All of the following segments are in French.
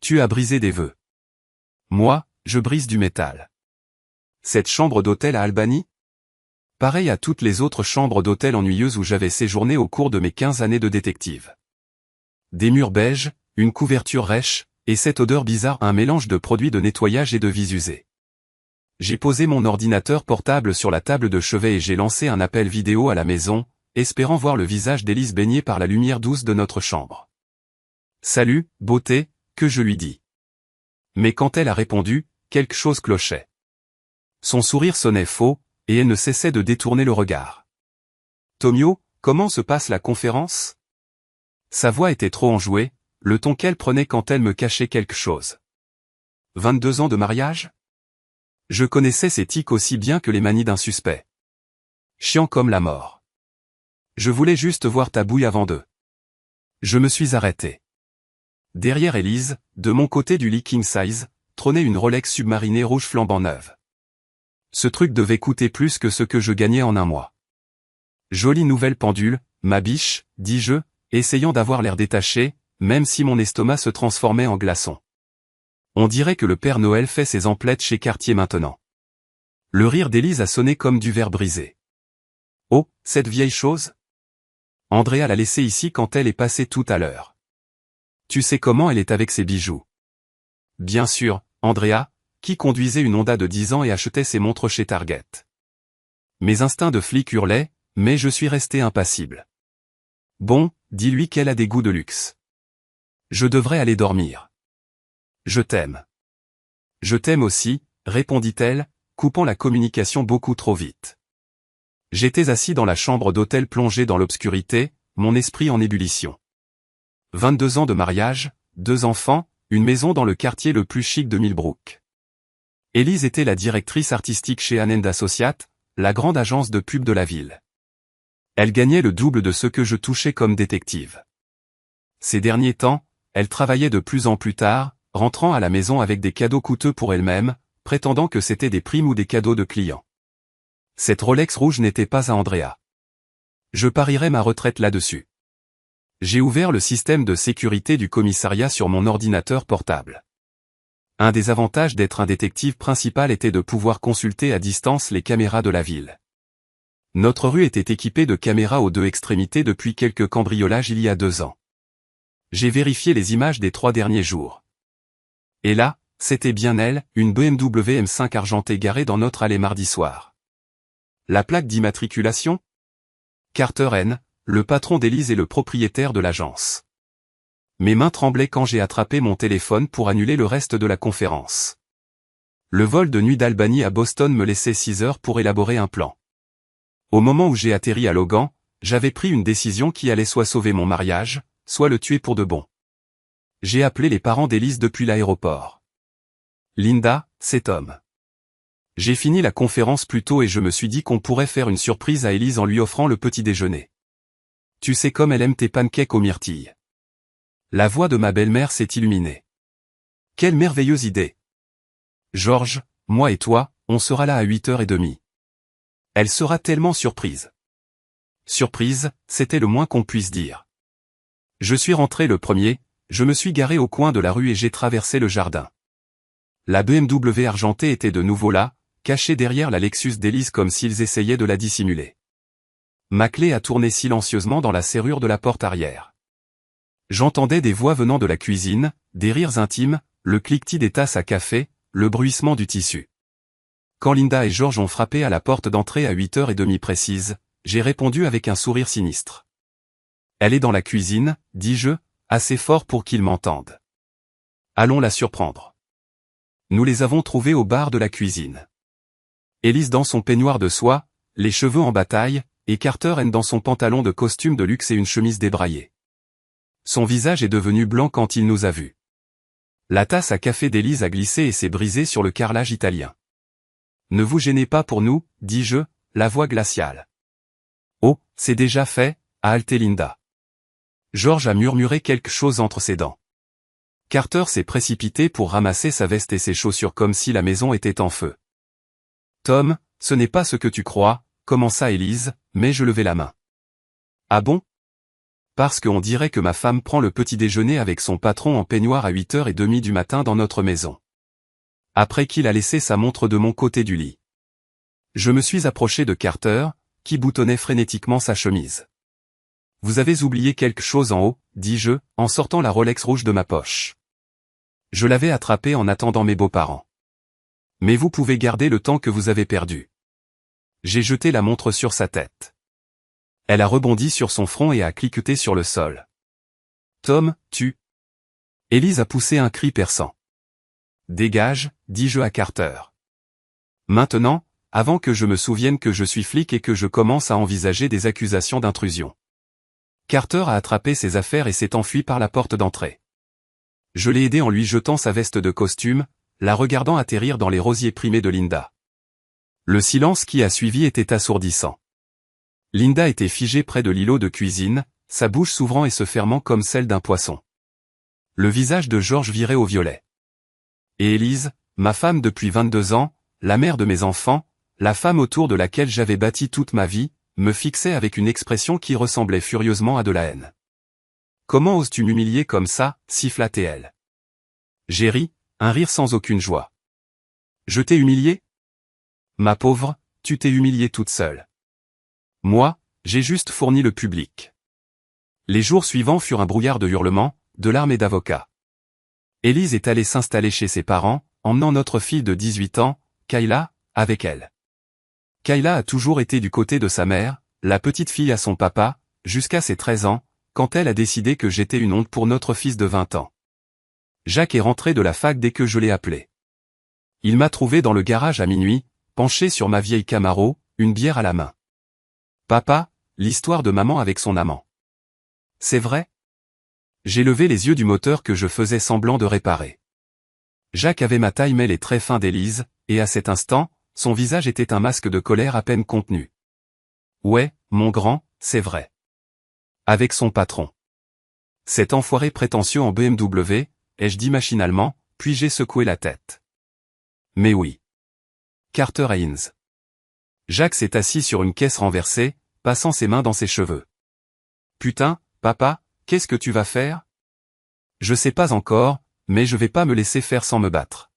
Tu as brisé des vœux. Moi, je brise du métal. Cette chambre d'hôtel à Albany? Pareil à toutes les autres chambres d'hôtel ennuyeuses où j'avais séjourné au cours de mes 15 années de détective. Des murs beiges, une couverture rêche, et cette odeur bizarre, un mélange de produits de nettoyage et de vis usées. J'ai posé mon ordinateur portable sur la table de chevet et j'ai lancé un appel vidéo à la maison, espérant voir le visage d'Élise baigné par la lumière douce de notre chambre. « Salut, beauté », que je lui dis. Mais quand elle a répondu, quelque chose clochait. Son sourire sonnait faux, et elle ne cessait de détourner le regard. « Tomio, comment se passe la conférence ?» Sa voix était trop enjouée, le ton qu'elle prenait quand elle me cachait quelque chose. 22 ans de mariage? Je connaissais ses tics aussi bien que les manies d'un suspect. Chiant comme la mort. Je voulais juste voir ta bouille avant d'eux. Je me suis arrêté. Derrière Élise, de mon côté du lit king size, trônait une Rolex submarinée rouge flambant neuve. Ce truc devait coûter plus que ce que je gagnais en un mois. Jolie nouvelle pendule, ma biche, dis-je, essayant d'avoir l'air détaché, même si mon estomac se transformait en glaçon. On dirait que le Père Noël fait ses emplettes chez Cartier maintenant. Le rire d'Élise a sonné comme du verre brisé. Oh, cette vieille chose? Andrea l'a laissée ici quand elle est passée tout à l'heure. Tu sais comment elle est avec ses bijoux? Bien sûr, Andrea, qui conduisait une Honda de 10 ans et achetait ses montres chez Target. Mes instincts de flic hurlaient, mais je suis resté impassible. Bon, dis-lui qu'elle a des goûts de luxe. Je devrais aller dormir. Je t'aime. Je t'aime aussi, répondit-elle, coupant la communication beaucoup trop vite. J'étais assis dans la chambre d'hôtel plongé dans l'obscurité, mon esprit en ébullition. 22 ans de mariage, 2 enfants, une maison dans le quartier le plus chic de Millbrook. Élise était la directrice artistique chez Anand Associates, la grande agence de pub de la ville. Elle gagnait le double de ce que je touchais comme détective. Ces derniers temps, elle travaillait de plus en plus tard, rentrant à la maison avec des cadeaux coûteux pour elle-même, prétendant que c'était des primes ou des cadeaux de clients. Cette Rolex rouge n'était pas à Andrea. Je parierais ma retraite là-dessus. J'ai ouvert le système de sécurité du commissariat sur mon ordinateur portable. Un des avantages d'être un détective principal était de pouvoir consulter à distance les caméras de la ville. Notre rue était équipée de caméras aux deux extrémités depuis quelques cambriolages il y a 2 ans. J'ai vérifié les images des 3 derniers jours. Et là, c'était bien elle, une BMW M5 argentée garée dans notre allée mardi soir. La plaque d'immatriculation? Carter N., le patron d'Élise et le propriétaire de l'agence. Mes mains tremblaient quand j'ai attrapé mon téléphone pour annuler le reste de la conférence. Le vol de nuit d'Albany à Boston me laissait 6 heures pour élaborer un plan. Au moment où j'ai atterri à Logan, j'avais pris une décision qui allait soit sauver mon mariage, soit le tuer pour de bon. J'ai appelé les parents d'Élise depuis l'aéroport. Linda, c'est Tom. J'ai fini la conférence plus tôt et je me suis dit qu'on pourrait faire une surprise à Élise en lui offrant le petit déjeuner. Tu sais comme elle aime tes pancakes aux myrtilles. La voix de ma belle-mère s'est illuminée. Quelle merveilleuse idée. George, moi et toi, on sera là à 8h30. Elle sera tellement surprise. Surprise, c'était le moins qu'on puisse dire. Je suis rentré le premier, je me suis garé au coin de la rue et j'ai traversé le jardin. La BMW argentée était de nouveau là, cachée derrière la Lexus d'Élise comme s'ils essayaient de la dissimuler. Ma clé a tourné silencieusement dans la serrure de la porte arrière. J'entendais des voix venant de la cuisine, des rires intimes, le cliquetis des tasses à café, le bruissement du tissu. Quand Linda et George ont frappé à la porte d'entrée à 8h30 précise, j'ai répondu avec un sourire sinistre. Elle est dans la cuisine, dis-je, assez fort pour qu'ils m'entendent. Allons la surprendre. Nous les avons trouvés au bar de la cuisine. Élise dans son peignoir de soie, les cheveux en bataille, et Carter N dans son pantalon de costume de luxe et une chemise débraillée. Son visage est devenu blanc quand il nous a vus. La tasse à café d'Élise a glissé et s'est brisée sur le carrelage italien. Ne vous gênez pas pour nous, dis-je, la voix glaciale. Oh, c'est déjà fait, a halté Linda. George a murmuré quelque chose entre ses dents. Carter s'est précipité pour ramasser sa veste et ses chaussures comme si la maison était en feu. Tom, ce n'est pas ce que tu crois, commença Élise, mais je levai la main. Ah bon? Parce qu'on dirait que ma femme prend le petit déjeuner avec son patron en peignoir à 8h30 du matin dans notre maison. Après qu'il a laissé sa montre de mon côté du lit. Je me suis approché de Carter, qui boutonnait frénétiquement sa chemise. « Vous avez oublié quelque chose en haut, dis-je, en sortant la Rolex rouge de ma poche. Je l'avais attrapée en attendant mes beaux-parents. Mais vous pouvez garder le temps que vous avez perdu. J'ai jeté la montre sur sa tête. Elle a rebondi sur son front et a cliqueté sur le sol. Tom, tu... Élise a poussé un cri perçant. Dégage, dis-je à Carter. Maintenant, avant que je me souvienne que je suis flic et que je commence à envisager des accusations d'intrusion. Carter a attrapé ses affaires et s'est enfui par la porte d'entrée. Je l'ai aidé en lui jetant sa veste de costume, la regardant atterrir dans les rosiers primés de Linda. Le silence qui a suivi était assourdissant. Linda était figée près de l'îlot de cuisine, sa bouche s'ouvrant et se fermant comme celle d'un poisson. Le visage de George virait au violet. Et Élise, ma femme depuis 22 ans, la mère de mes enfants, la femme autour de laquelle j'avais bâti toute ma vie, me fixait avec une expression qui ressemblait furieusement à de la haine. « Comment oses-tu m'humilier comme ça » siffla-t-elle. J'ai ri, un rire sans aucune joie. « Je t'ai humilié ? Ma pauvre, tu t'es humiliée toute seule. Moi, j'ai juste fourni le public. » Les jours suivants furent un brouillard de hurlements, de larmes et d'avocats. Élise est allée s'installer chez ses parents, emmenant notre fille de 18 ans, Kayla, avec elle. Kayla a toujours été du côté de sa mère, la petite fille à son papa, jusqu'à ses 13 ans, quand elle a décidé que j'étais une honte pour notre fils de 20 ans. Jacques est rentré de la fac dès que je l'ai appelé. Il m'a trouvé dans le garage à minuit, penché sur ma vieille Camaro, une bière à la main. Papa, l'histoire de maman avec son amant. C'est vrai ? J'ai levé les yeux du moteur que je faisais semblant de réparer. Jacques avait ma taille mais les traits fins d'Élise, et à cet instant, son visage était un masque de colère à peine contenu. Ouais, mon grand, c'est vrai. Avec son patron. Cet enfoiré prétentieux en BMW, ai-je dit machinalement, puis j'ai secoué la tête. Mais oui. Carter Haynes. Jacques s'est assis sur une caisse renversée, passant ses mains dans ses cheveux. Putain, papa, qu'est-ce que tu vas faire ? Je sais pas encore, mais je vais pas me laisser faire sans me battre.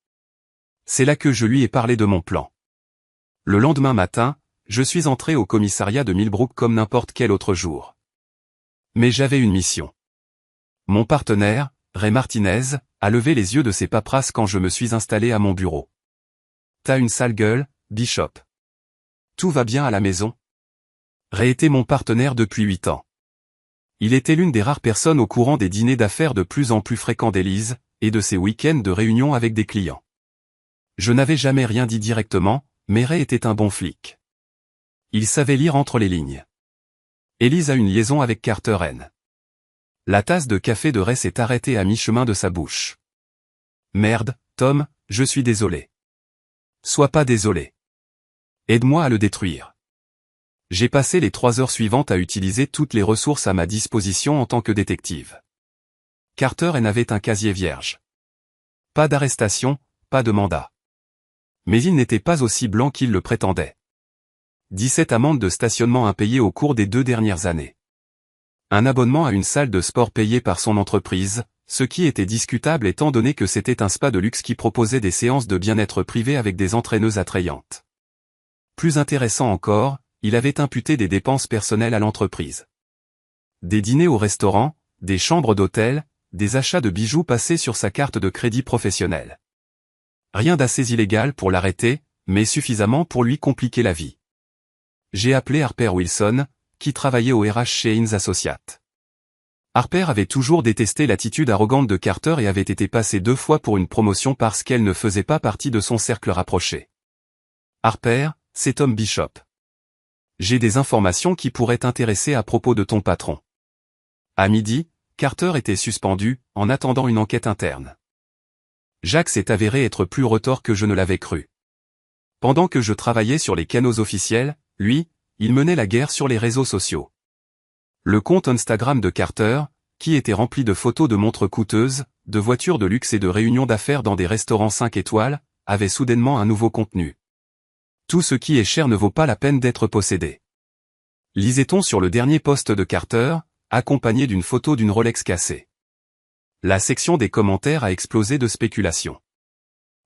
C'est là que je lui ai parlé de mon plan. Le lendemain matin, je suis entré au commissariat de Millbrook comme n'importe quel autre jour. Mais j'avais une mission. Mon partenaire, Ray Martinez, a levé les yeux de ses paperasses quand je me suis installé à mon bureau. T'as une sale gueule, Bishop. Tout va bien à la maison ? Ray était mon partenaire depuis 8 ans. Il était l'une des rares personnes au courant des dîners d'affaires de plus en plus fréquents d'Élise, et de ses week-ends de réunion avec des clients. Je n'avais jamais rien dit directement, mais Ray était un bon flic. Il savait lire entre les lignes. Élise a une liaison avec Carter N. La tasse de café de Ray s'est arrêtée à mi-chemin de sa bouche. Merde, Tom, je suis désolé. Sois pas désolé. Aide-moi à le détruire. J'ai passé les 3 heures suivantes à utiliser toutes les ressources à ma disposition en tant que détective. Carter N avait un casier vierge. Pas d'arrestation, pas de mandat. Mais il n'était pas aussi blanc qu'il le prétendait. 17 amendes de stationnement impayées au cours des 2 dernières années. Un abonnement à une salle de sport payée par son entreprise, ce qui était discutable étant donné que c'était un spa de luxe qui proposait des séances de bien-être privées avec des entraîneuses attrayantes. Plus intéressant encore, il avait imputé des dépenses personnelles à l'entreprise. Des dîners au restaurant, des chambres d'hôtel, des achats de bijoux passés sur sa carte de crédit professionnelle. Rien d'assez illégal pour l'arrêter, mais suffisamment pour lui compliquer la vie. J'ai appelé Harper Wilson, qui travaillait au RH chez Haynes Associates. Harper avait toujours détesté l'attitude arrogante de Carter et avait été passée 2 fois pour une promotion parce qu'elle ne faisait pas partie de son cercle rapproché. Harper, c'est Tom Bishop. J'ai des informations qui pourraient t'intéresser à propos de ton patron. À midi, Carter était suspendu, en attendant une enquête interne. Jacques s'est avéré être plus retors que je ne l'avais cru. Pendant que je travaillais sur les canaux officiels, lui, il menait la guerre sur les réseaux sociaux. Le compte Instagram de Carter, qui était rempli de photos de montres coûteuses, de voitures de luxe et de réunions d'affaires dans des restaurants 5 étoiles, avait soudainement un nouveau contenu. Tout ce qui est cher ne vaut pas la peine d'être possédé. Lisait-on sur le dernier post de Carter, accompagné d'une photo d'une Rolex cassée. La section des commentaires a explosé de spéculations.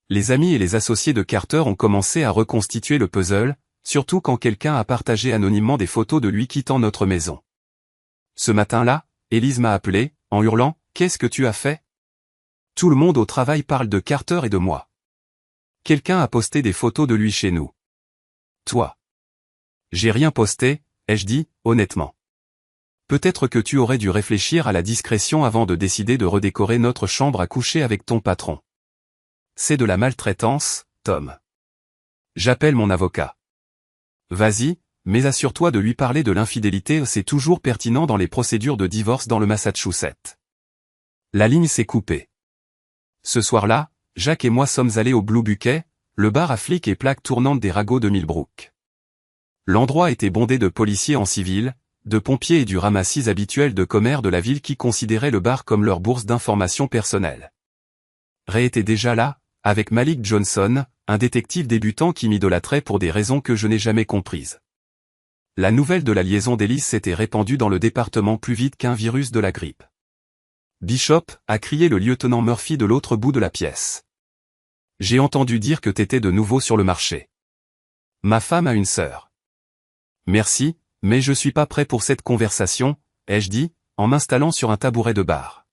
Les amis et les associés de Carter ont commencé à reconstituer le puzzle, surtout quand quelqu'un a partagé anonymement des photos de lui quittant notre maison. Ce matin-là, Elise m'a appelé, en hurlant « Qu'est-ce que tu as fait ?» Tout le monde au travail parle de Carter et de moi. Quelqu'un a posté des photos de lui chez nous. Toi. J'ai rien posté, ai-je dit, honnêtement. Peut-être que tu aurais dû réfléchir à la discrétion avant de décider de redécorer notre chambre à coucher avec ton patron. C'est de la maltraitance, Tom. J'appelle mon avocat. Vas-y, mais assure-toi de lui parler de l'infidélité, c'est toujours pertinent dans les procédures de divorce dans le Massachusetts. La ligne s'est coupée. Ce soir-là, Jacques et moi sommes allés au Blue Bucket, le bar à flics et plaques tournantes des ragots de Millbrook. L'endroit était bondé de policiers en civil, de pompiers et du ramassis habituel de commères de la ville qui considéraient le bar comme leur bourse d'informations personnelles. Ray était déjà là, avec Malik Johnson, un détective débutant qui m'idolâtrait pour des raisons que je n'ai jamais comprises. La nouvelle de la liaison d'Elise s'était répandue dans le département plus vite qu'un virus de la grippe. Bishop, a crié le lieutenant Murphy de l'autre bout de la pièce. J'ai entendu dire que t'étais de nouveau sur le marché. Ma femme a une sœur. Merci, mais je suis pas prêt pour cette conversation, ai-je dit, en m'installant sur un tabouret de bar.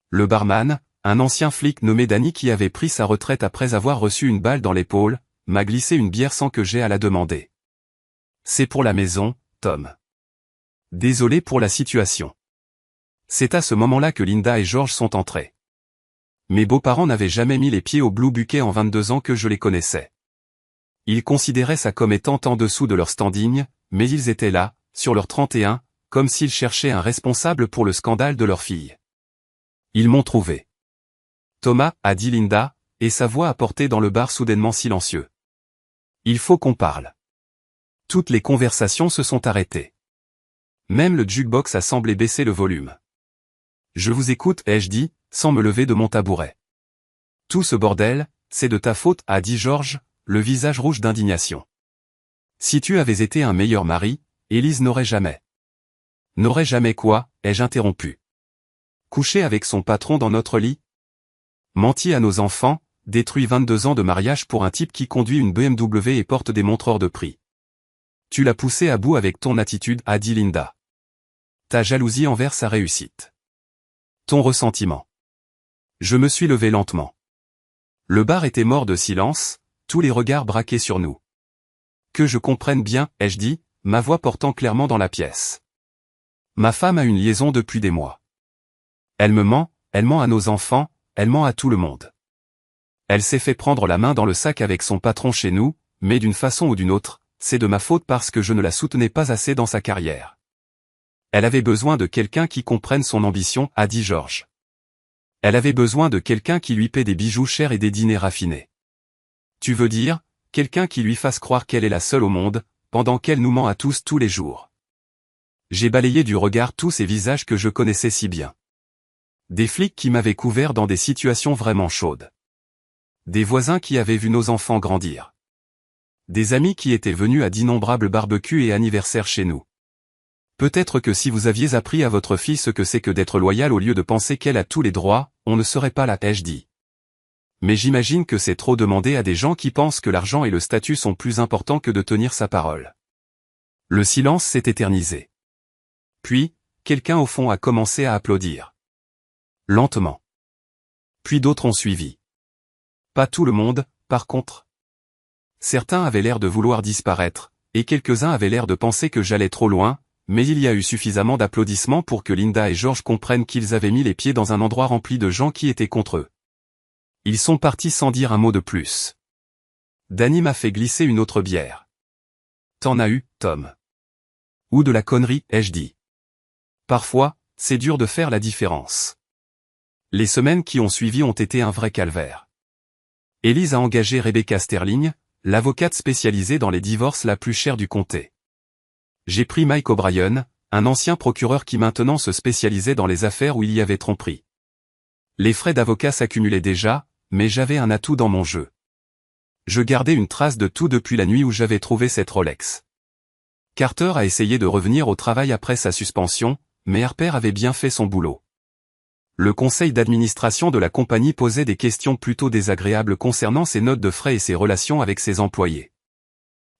Le barman, un ancien flic nommé Danny qui avait pris sa retraite après avoir reçu une balle dans l'épaule, m'a glissé une bière sans que j'aie à la demander. C'est pour la maison, Tom. Désolé pour la situation. C'est à ce moment-là que Linda et George sont entrés. Mes beaux-parents n'avaient jamais mis les pieds au Blue Bucket en 22 ans que je les connaissais. Ils considéraient ça comme étant en dessous de leur standing, mais ils étaient là, sur leur 31, comme s'ils cherchaient un responsable pour le scandale de leur fille. Ils m'ont trouvé. Thomas, a dit Linda, et sa voix a porté dans le bar soudainement silencieux. Il faut qu'on parle. Toutes les conversations se sont arrêtées. Même le jukebox a semblé baisser le volume. Je vous écoute, ai-je dit, sans me lever de mon tabouret. Tout ce bordel, c'est de ta faute, a dit George, le visage rouge d'indignation. Si tu avais été un meilleur mari, Élise n'aurait jamais. N'aurait jamais quoi, ai-je interrompu. Couché avec son patron dans notre lit? Menti à nos enfants, détruit 22 ans de mariage pour un type qui conduit une BMW et porte des montres hors de prix. Tu l'as poussé à bout avec ton attitude, a dit Linda. Ta jalousie envers sa réussite. Ton ressentiment. Je me suis levé lentement. Le bar était mort de silence, tous les regards braqués sur nous. Que je comprenne bien, ai-je dit, ma voix portant clairement dans la pièce. Ma femme a une liaison depuis des mois. Elle me ment, elle ment à nos enfants, elle ment à tout le monde. Elle s'est fait prendre la main dans le sac avec son patron chez nous, mais d'une façon ou d'une autre, c'est de ma faute parce que je ne la soutenais pas assez dans sa carrière. Elle avait besoin de quelqu'un qui comprenne son ambition, a dit George. Elle avait besoin de quelqu'un qui lui paie des bijoux chers et des dîners raffinés. Tu veux dire, quelqu'un qui lui fasse croire qu'elle est la seule au monde, pendant qu'elle nous ment à tous les jours. J'ai balayé du regard tous ces visages que je connaissais si bien. Des flics qui m'avaient couvert dans des situations vraiment chaudes. Des voisins qui avaient vu nos enfants grandir. Des amis qui étaient venus à d'innombrables barbecues et anniversaires chez nous. Peut-être que si vous aviez appris à votre fille ce que c'est que d'être loyal au lieu de penser qu'elle a tous les droits, on ne serait pas là, ai-je dit. Mais j'imagine que c'est trop demander à des gens qui pensent que l'argent et le statut sont plus importants que de tenir sa parole. Le silence s'est éternisé. Puis, quelqu'un au fond a commencé à applaudir. Lentement. Puis d'autres ont suivi. Pas tout le monde, par contre. Certains avaient l'air de vouloir disparaître, et quelques-uns avaient l'air de penser que j'allais trop loin, mais il y a eu suffisamment d'applaudissements pour que Linda et George comprennent qu'ils avaient mis les pieds dans un endroit rempli de gens qui étaient contre eux. Ils sont partis sans dire un mot de plus. Danny m'a fait glisser une autre bière. T'en as eu, Tom. Ou de la connerie, ai-je dit. Parfois, c'est dur de faire la différence. Les semaines qui ont suivi ont été un vrai calvaire. Élise a engagé Rebecca Sterling, l'avocate spécialisée dans les divorces la plus chère du comté. J'ai pris Mike O'Brien, un ancien procureur qui maintenant se spécialisait dans les affaires où il y avait tromperie. Les frais d'avocat s'accumulaient déjà, mais j'avais un atout dans mon jeu. Je gardais une trace de tout depuis la nuit où j'avais trouvé cette Rolex. Carter a essayé de revenir au travail après sa suspension, mais Harper avait bien fait son boulot. Le conseil d'administration de la compagnie posait des questions plutôt désagréables concernant ses notes de frais et ses relations avec ses employés.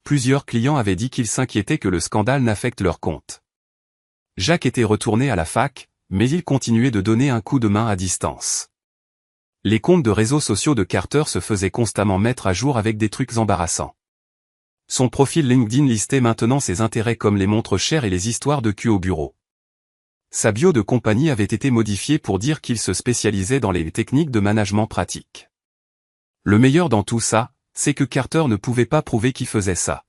Plusieurs clients avaient dit qu'ils s'inquiétaient que le scandale n'affecte leur compte. Jack était retourné à la fac, mais il continuait de donner un coup de main à distance. Les comptes de réseaux sociaux de Carter se faisaient constamment mettre à jour avec des trucs embarrassants. Son profil LinkedIn listait maintenant ses intérêts comme les montres chères et les histoires de cul au bureau. Sa bio de compagnie avait été modifiée pour dire qu'il se spécialisait dans les techniques de management pratique. Le meilleur dans tout ça, c'est que Carter ne pouvait pas prouver qu'il faisait ça.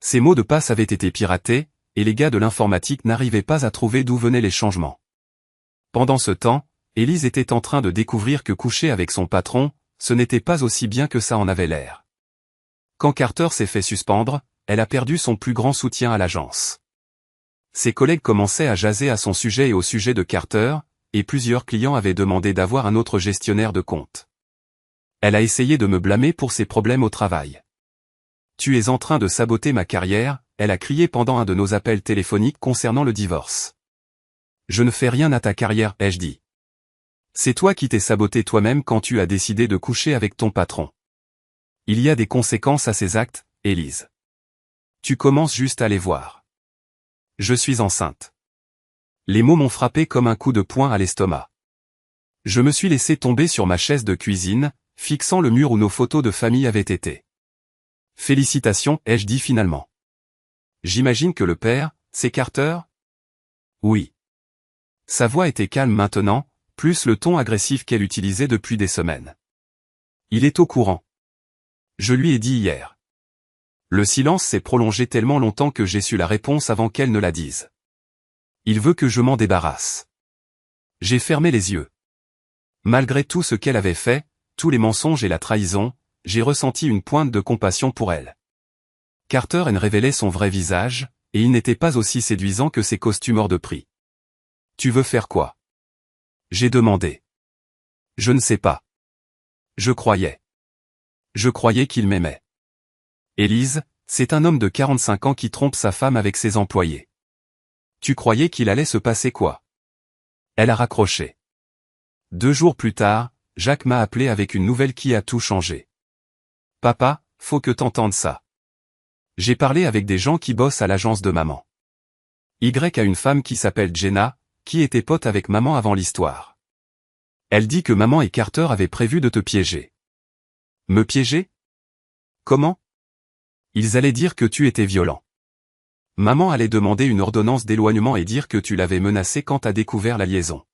Ses mots de passe avaient été piratés, et les gars de l'informatique n'arrivaient pas à trouver d'où venaient les changements. Pendant ce temps, Elise était en train de découvrir que coucher avec son patron, ce n'était pas aussi bien que ça en avait l'air. Quand Carter s'est fait suspendre, elle a perdu son plus grand soutien à l'agence. Ses collègues commençaient à jaser à son sujet et au sujet de Carter, et plusieurs clients avaient demandé d'avoir un autre gestionnaire de compte. Elle a essayé de me blâmer pour ses problèmes au travail. « Tu es en train de saboter ma carrière », elle a crié pendant un de nos appels téléphoniques concernant le divorce. « Je ne fais rien à ta carrière, ai-je dit. C'est toi qui t'es saboté toi-même quand tu as décidé de coucher avec ton patron. Il y a des conséquences à ces actes, Elise. Tu commences juste à les voir. Je suis enceinte. » Les mots m'ont frappé comme un coup de poing à l'estomac. Je me suis laissé tomber sur ma chaise de cuisine, fixant le mur où nos photos de famille avaient été. « Félicitations, ai-je dit finalement. J'imagine que le père, c'est Carter ? » Oui. Sa voix était calme maintenant, plus le ton agressif qu'elle utilisait depuis des semaines. Il est au courant. Je lui ai dit hier. Le silence s'est prolongé tellement longtemps que j'ai su la réponse avant qu'elle ne la dise. Il veut que je m'en débarrasse. J'ai fermé les yeux. Malgré tout ce qu'elle avait fait, tous les mensonges et la trahison, j'ai ressenti une pointe de compassion pour elle. Carter en révélait son vrai visage, et il n'était pas aussi séduisant que ses costumes hors de prix. « Tu veux faire quoi ?» J'ai demandé. « Je ne sais pas. Je croyais. Je croyais qu'il m'aimait. » Elise, c'est un homme de 45 ans qui trompe sa femme avec ses employés. Tu croyais qu'il allait se passer quoi? Elle a raccroché. 2 jours plus tard, Jacques m'a appelé avec une nouvelle qui a tout changé. Papa, faut que t'entendes ça. J'ai parlé avec des gens qui bossent à l'agence de maman. Y a une femme qui s'appelle Jenna, qui était pote avec maman avant l'histoire. Elle dit que maman et Carter avaient prévu de te piéger. Me piéger? Comment? Ils allaient dire que tu étais violent. Maman allait demander une ordonnance d'éloignement et dire que tu l'avais menacé quand t'as découvert la liaison.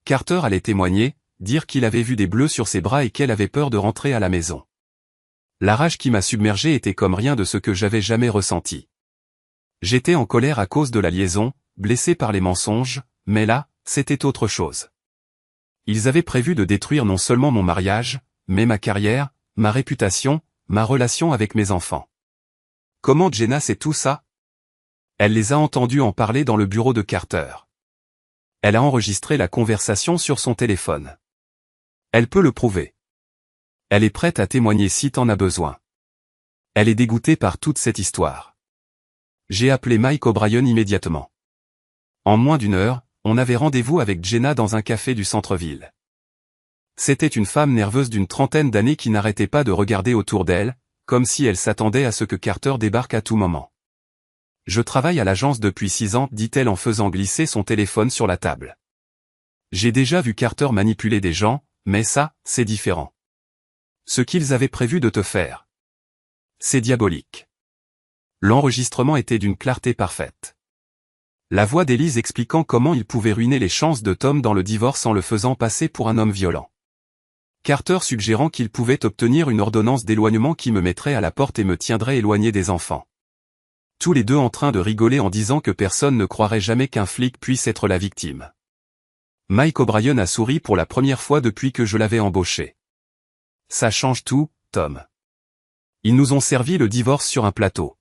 Carter allait témoigner, dire qu'il avait vu des bleus sur ses bras et qu'elle avait peur de rentrer à la maison. La rage qui m'a submergé était comme rien de ce que j'avais jamais ressenti. J'étais en colère à cause de la liaison, blessé par les mensonges, mais là, c'était autre chose. Ils avaient prévu de détruire non seulement mon mariage, mais ma carrière, ma réputation, ma relation avec mes enfants. Comment Jenna sait tout ça? Elle les a entendus en parler dans le bureau de Carter. Elle a enregistré la conversation sur son téléphone. Elle peut le prouver. Elle est prête à témoigner si t'en as besoin. Elle est dégoûtée par toute cette histoire. J'ai appelé Mike O'Brien immédiatement. En moins d'1 heure, on avait rendez-vous avec Jenna dans un café du centre-ville. C'était une femme nerveuse d'une trentaine d'années qui n'arrêtait pas de regarder autour d'elle, comme si elle s'attendait à ce que Carter débarque à tout moment. Je travaille à l'agence depuis 6 ans, dit-elle en faisant glisser son téléphone sur la table. J'ai déjà vu Carter manipuler des gens, mais ça, c'est différent. Ce qu'ils avaient prévu de te faire. C'est diabolique. L'enregistrement était d'une clarté parfaite. La voix d'Elise expliquant comment il pouvait ruiner les chances de Tom dans le divorce en le faisant passer pour un homme violent. Carter suggérant qu'il pouvait obtenir une ordonnance d'éloignement qui me mettrait à la porte et me tiendrait éloigné des enfants. Tous les deux en train de rigoler en disant que personne ne croirait jamais qu'un flic puisse être la victime. Mike O'Brien a souri pour la première fois depuis que je l'avais embauché. Ça change tout, Tom. Ils nous ont servi le divorce sur un plateau.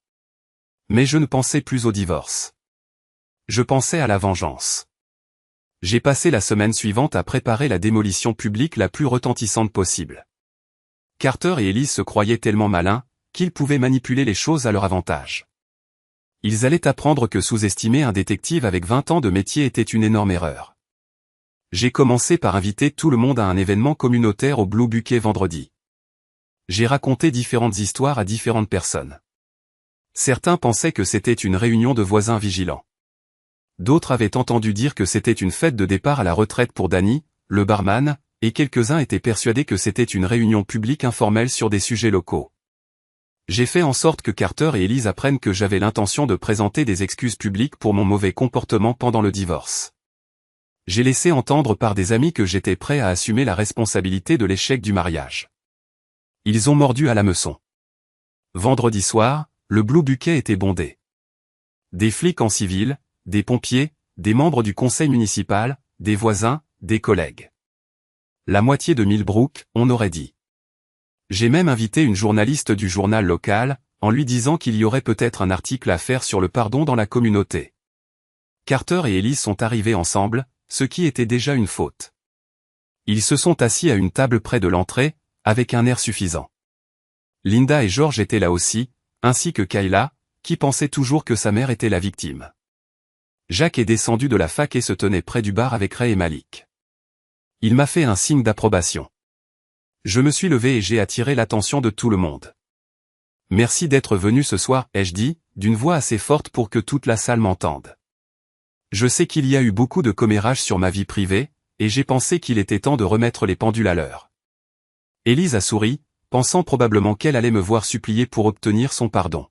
Mais je ne pensais plus au divorce. Je pensais à la vengeance. J'ai passé la semaine suivante à préparer la démolition publique la plus retentissante possible. Carter et Elise se croyaient tellement malins, qu'ils pouvaient manipuler les choses à leur avantage. Ils allaient apprendre que sous-estimer un détective avec 20 ans de métier était une énorme erreur. J'ai commencé par inviter tout le monde à un événement communautaire au Blue Bucket vendredi. J'ai raconté différentes histoires à différentes personnes. Certains pensaient que c'était une réunion de voisins vigilants. D'autres avaient entendu dire que c'était une fête de départ à la retraite pour Danny, le barman, et quelques-uns étaient persuadés que c'était une réunion publique informelle sur des sujets locaux. J'ai fait en sorte que Carter et Elise apprennent que j'avais l'intention de présenter des excuses publiques pour mon mauvais comportement pendant le divorce. J'ai laissé entendre par des amis que j'étais prêt à assumer la responsabilité de l'échec du mariage. Ils ont mordu à l'hameçon. Vendredi soir, le Blue Bucket était bondé. Des flics en civil, des pompiers, des membres du conseil municipal, des voisins, des collègues. La moitié de Millbrook, on aurait dit. J'ai même invité une journaliste du journal local, en lui disant qu'il y aurait peut-être un article à faire sur le pardon dans la communauté. Carter et Elise sont arrivés ensemble, ce qui était déjà une faute. Ils se sont assis à une table près de l'entrée, avec un air suffisant. Linda et George étaient là aussi, ainsi que Kayla, qui pensait toujours que sa mère était la victime. Jacques est descendu de la fac et se tenait près du bar avec Ray et Malik. Il m'a fait un signe d'approbation. Je me suis levé et j'ai attiré l'attention de tout le monde. Merci d'être venu ce soir, ai-je dit, d'une voix assez forte pour que toute la salle m'entende. Je sais qu'il y a eu beaucoup de commérages sur ma vie privée, et j'ai pensé qu'il était temps de remettre les pendules à l'heure. Élise a souri, pensant probablement qu'elle allait me voir supplier pour obtenir son pardon.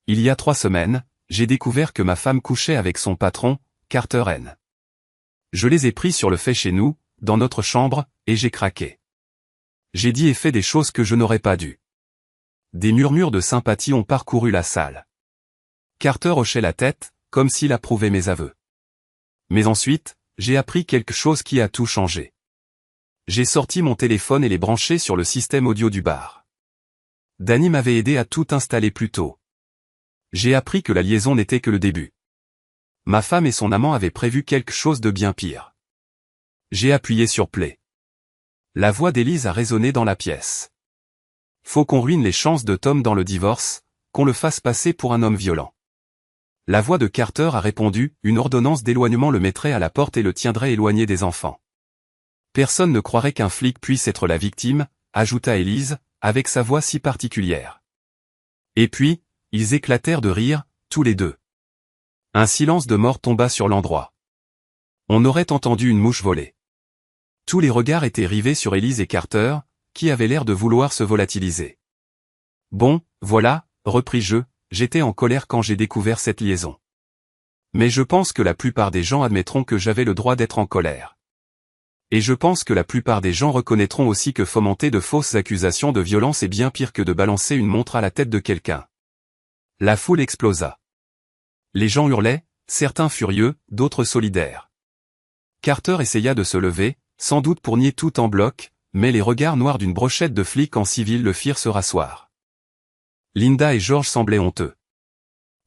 Il y a 3 semaines, j'ai découvert que ma femme couchait avec son patron, Carter N. Je les ai pris sur le fait chez nous, dans notre chambre, et j'ai craqué. J'ai dit et fait des choses que je n'aurais pas dû. Des murmures de sympathie ont parcouru la salle. Carter hochait la tête, comme s'il approuvait mes aveux. Mais ensuite, j'ai appris quelque chose qui a tout changé. J'ai sorti mon téléphone et l'ai branché sur le système audio du bar. Danny m'avait aidé à tout installer plus tôt. J'ai appris que la liaison n'était que le début. Ma femme et son amant avaient prévu quelque chose de bien pire. J'ai appuyé sur play. La voix d'Élise a résonné dans la pièce. Faut qu'on ruine les chances de Tom dans le divorce, qu'on le fasse passer pour un homme violent. La voix de Carter a répondu, une ordonnance d'éloignement le mettrait à la porte et le tiendrait éloigné des enfants. Personne ne croirait qu'un flic puisse être la victime, ajouta Élise, avec sa voix si particulière. Et puis, ils éclatèrent de rire, tous les deux. Un silence de mort tomba sur l'endroit. On aurait entendu une mouche voler. Tous les regards étaient rivés sur Élise et Carter, qui avaient l'air de vouloir se volatiliser. Bon, voilà, repris-je, j'étais en colère quand j'ai découvert cette liaison. Mais je pense que la plupart des gens admettront que j'avais le droit d'être en colère. Et je pense que la plupart des gens reconnaîtront aussi que fomenter de fausses accusations de violence est bien pire que de balancer une montre à la tête de quelqu'un. La foule explosa. Les gens hurlaient, certains furieux, d'autres solidaires. Carter essaya de se lever, sans doute pour nier tout en bloc, mais les regards noirs d'une brochette de flics en civil le firent se rasseoir. Linda et George semblaient honteux.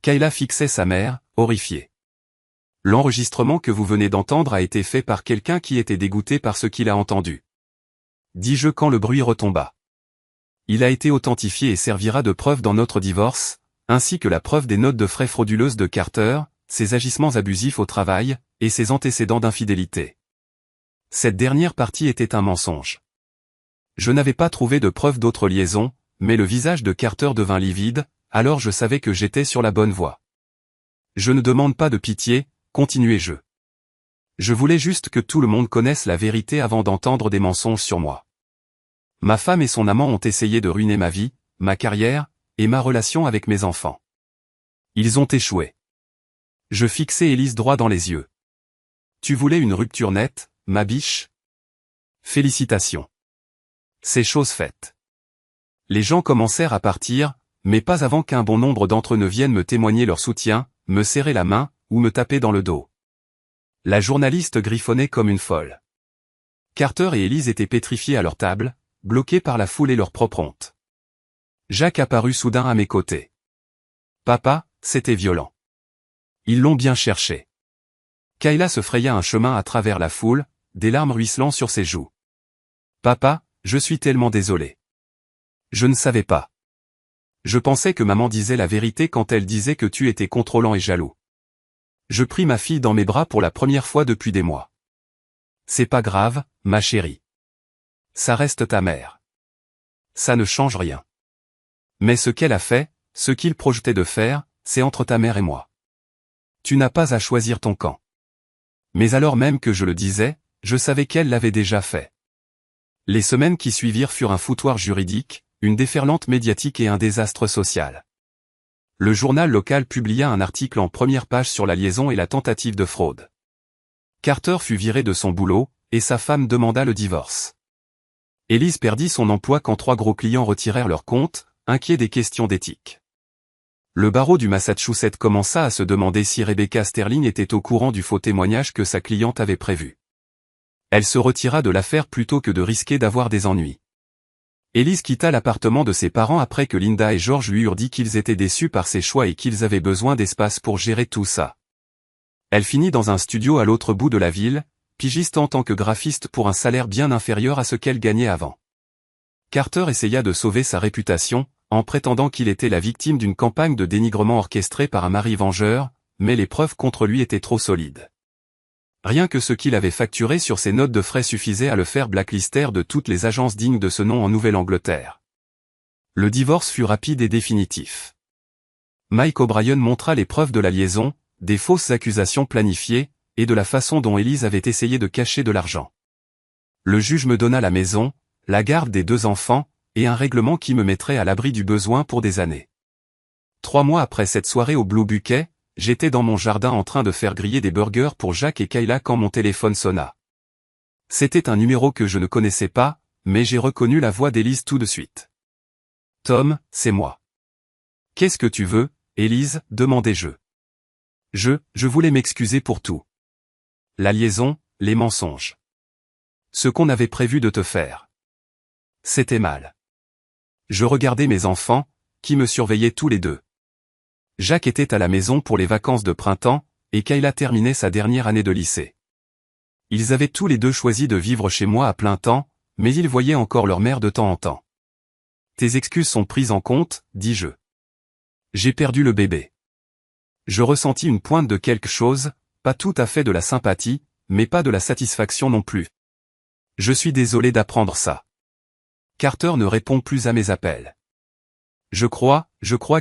Kayla fixait sa mère, horrifiée. L'enregistrement que vous venez d'entendre a été fait par quelqu'un qui était dégoûté par ce qu'il a entendu. Dis-je quand le bruit retomba. Il a été authentifié et servira de preuve dans notre divorce, ainsi que la preuve des notes de frais frauduleuses de Carter, ses agissements abusifs au travail, et ses antécédents d'infidélité. Cette dernière partie était un mensonge. Je n'avais pas trouvé de preuve d'autre liaison, mais le visage de Carter devint livide, alors je savais que j'étais sur la bonne voie. Je ne demande pas de pitié, continuai-je. Je voulais juste que tout le monde connaisse la vérité avant d'entendre des mensonges sur moi. Ma femme et son amant ont essayé de ruiner ma vie, ma carrière, et ma relation avec mes enfants. Ils ont échoué. Je fixai Élise droit dans les yeux. Tu voulais une rupture nette, ma biche? Félicitations. C'est chose faite. Les gens commencèrent à partir, mais pas avant qu'un bon nombre d'entre eux ne viennent me témoigner leur soutien, me serrer la main, ou me taper dans le dos. La journaliste griffonnait comme une folle. Carter et Élise étaient pétrifiés à leur table, bloqués par la foule et leur propre honte. Jacques apparut soudain à mes côtés. Papa, c'était violent. Ils l'ont bien cherché. Kayla se fraya un chemin à travers la foule, des larmes ruisselant sur ses joues. Papa, je suis tellement désolé. Je ne savais pas. Je pensais que maman disait la vérité quand elle disait que tu étais contrôlant et jaloux. Je pris ma fille dans mes bras pour la première fois depuis des mois. C'est pas grave, ma chérie. Ça reste ta mère. Ça ne change rien. Mais ce qu'elle a fait, ce qu'il projetait de faire, c'est entre ta mère et moi. Tu n'as pas à choisir ton camp. Mais alors même que je le disais, je savais qu'elle l'avait déjà fait. Les semaines qui suivirent furent un foutoir juridique, une déferlante médiatique et un désastre social. Le journal local publia un article en première page sur la liaison et la tentative de fraude. Carter fut viré de son boulot, et sa femme demanda le divorce. Élise perdit son emploi quand 3 gros clients retirèrent leur compte, inquiets des questions d'éthique. Le barreau du Massachusetts commença à se demander si Rebecca Sterling était au courant du faux témoignage que sa cliente avait prévu. Elle se retira de l'affaire plutôt que de risquer d'avoir des ennuis. Élise quitta l'appartement de ses parents après que Linda et George lui eurent dit qu'ils étaient déçus par ses choix et qu'ils avaient besoin d'espace pour gérer tout ça. Elle finit dans un studio à l'autre bout de la ville, pigiste en tant que graphiste pour un salaire bien inférieur à ce qu'elle gagnait avant. Carter essaya de sauver sa réputation, en prétendant qu'il était la victime d'une campagne de dénigrement orchestrée par un mari vengeur, mais les preuves contre lui étaient trop solides. Rien que ce qu'il avait facturé sur ses notes de frais suffisait à le faire blacklister de toutes les agences dignes de ce nom en Nouvelle-Angleterre. Le divorce fut rapide et définitif. Mike O'Brien montra les preuves de la liaison, des fausses accusations planifiées, et de la façon dont Élise avait essayé de cacher de l'argent. Le juge me donna la maison, la garde des 2 enfants, et un règlement qui me mettrait à l'abri du besoin pour des années. 3 mois après cette soirée au Blue Bucket, j'étais dans mon jardin en train de faire griller des burgers pour Jack et Kayla quand mon téléphone sonna. C'était un numéro que je ne connaissais pas, mais j'ai reconnu la voix d'Élise tout de suite. « Tom, c'est moi. »« Qu'est-ce que tu veux, Élise ?» demandai-je. Je voulais m'excuser pour tout. La liaison, les mensonges. Ce qu'on avait prévu de te faire. C'était mal. Je regardais mes enfants, qui me surveillaient tous les 2. Jack était à la maison pour les vacances de printemps, et Kayla terminait sa dernière année de lycée. Ils avaient tous les 2 choisi de vivre chez moi à plein temps, mais ils voyaient encore leur mère de temps en temps. Tes excuses sont prises en compte, dis-je. J'ai perdu le bébé. Je ressentis une pointe de quelque chose, pas tout à fait de la sympathie, mais pas de la satisfaction non plus. Je suis désolé d'apprendre ça. Carter ne répond plus à mes appels. Je crois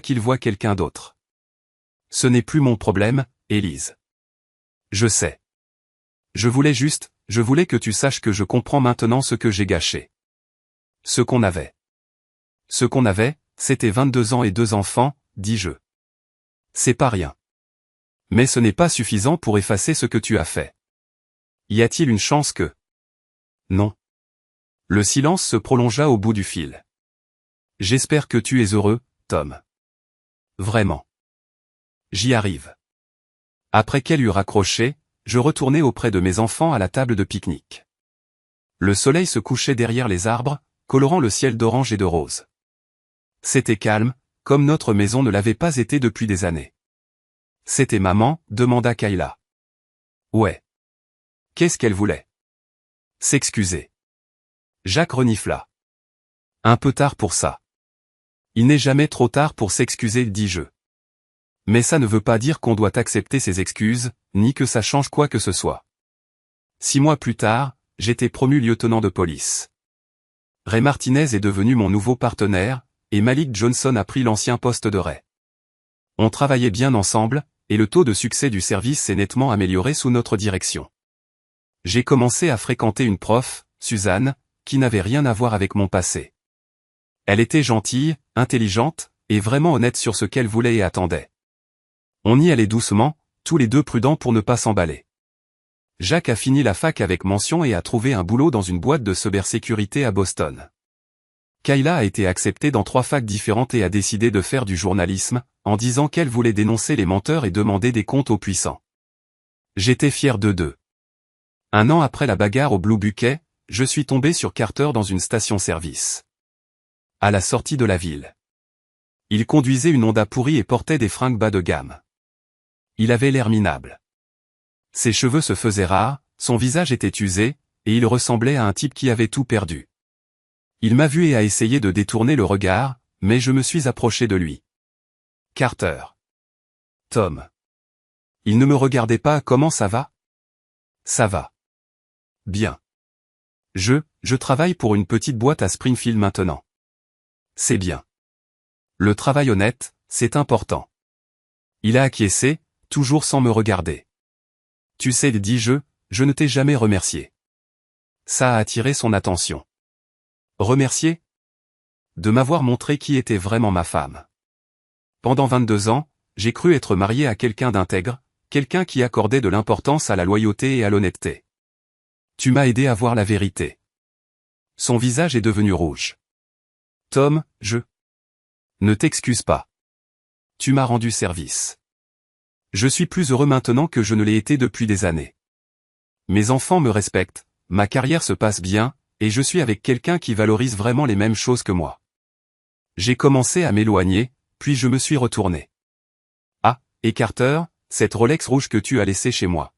qu'il voit quelqu'un d'autre. Ce n'est plus mon problème, Élise. Je sais. Je voulais que tu saches que je comprends maintenant ce que j'ai gâché. Ce qu'on avait. Ce qu'on avait, c'était 22 ans et 2 enfants, dis-je. C'est pas rien. Mais ce n'est pas suffisant pour effacer ce que tu as fait. Y a-t-il une chance que... Non. Le silence se prolongea au bout du fil. J'espère que tu es heureux, Tom. Vraiment. J'y arrive. Après qu'elle eut raccroché, je retournai auprès de mes enfants à la table de pique-nique. Le soleil se couchait derrière les arbres, colorant le ciel d'orange et de rose. C'était calme, comme notre maison ne l'avait pas été depuis des années. C'était maman, demanda Kayla. Ouais. Qu'est-ce qu'elle voulait? S'excuser. Jack renifla. Un peu tard pour ça. Il n'est jamais trop tard pour s'excuser, dis-je. Mais ça ne veut pas dire qu'on doit accepter ses excuses, ni que ça change quoi que ce soit. 6 mois plus tard, j'étais promu lieutenant de police. Ray Martinez est devenu mon nouveau partenaire, et Malik Johnson a pris l'ancien poste de Ray. On travaillait bien ensemble, et le taux de succès du service s'est nettement amélioré sous notre direction. J'ai commencé à fréquenter une prof, Suzanne, qui n'avait rien à voir avec mon passé. Elle était gentille, intelligente, et vraiment honnête sur ce qu'elle voulait et attendait. On y allait doucement, tous les 2 prudents pour ne pas s'emballer. Jacques a fini la fac avec mention et a trouvé un boulot dans une boîte de cybersécurité à Boston. Kayla a été acceptée dans 3 facs différentes et a décidé de faire du journalisme, en disant qu'elle voulait dénoncer les menteurs et demander des comptes aux puissants. J'étais fier d'eux 2. 1 an après la bagarre au Blue Bucket, je suis tombé sur Carter dans une station-service. À la sortie de la ville. Il conduisait une Honda pourrie et portait des fringues bas de gamme. Il avait l'air minable. Ses cheveux se faisaient rares, son visage était usé, et il ressemblait à un type qui avait tout perdu. Il m'a vu et a essayé de détourner le regard, mais je me suis approché de lui. Carter. Tom. Il ne me regardait pas. Comment ça va? Ça va. Bien. Je travaille pour une petite boîte à Springfield maintenant. C'est bien. Le travail honnête, c'est important. Il a acquiescé, toujours sans me regarder. Tu sais, dis-je, je ne t'ai jamais remercié. Ça a attiré son attention. Remercier? De m'avoir montré qui était vraiment ma femme. Pendant 22 ans, j'ai cru être marié à quelqu'un d'intègre, quelqu'un qui accordait de l'importance à la loyauté et à l'honnêteté. Tu m'as aidé à voir la vérité. Son visage est devenu rouge. Tom, Ne t'excuse pas. Tu m'as rendu service. Je suis plus heureux maintenant que je ne l'ai été depuis des années. Mes enfants me respectent, ma carrière se passe bien, et je suis avec quelqu'un qui valorise vraiment les mêmes choses que moi. J'ai commencé à m'éloigner, puis je me suis retourné. Ah, et Carter, cette Rolex rouge que tu as laissée chez moi.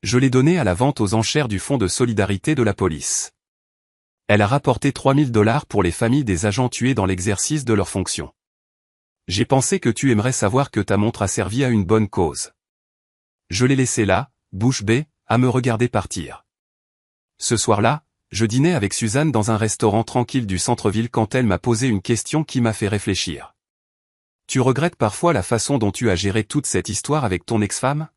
Je l'ai donnée à la vente aux enchères du fonds de solidarité de la police. Elle a rapporté $3000 pour les familles des agents tués dans l'exercice de leurs fonctions. J'ai pensé que tu aimerais savoir que ta montre a servi à une bonne cause. Je l'ai laissée là, bouche bée, à me regarder partir. Ce soir-là, je dînais avec Suzanne dans un restaurant tranquille du centre-ville quand elle m'a posé une question qui m'a fait réfléchir. Tu regrettes parfois la façon dont tu as géré toute cette histoire avec ton ex-femme?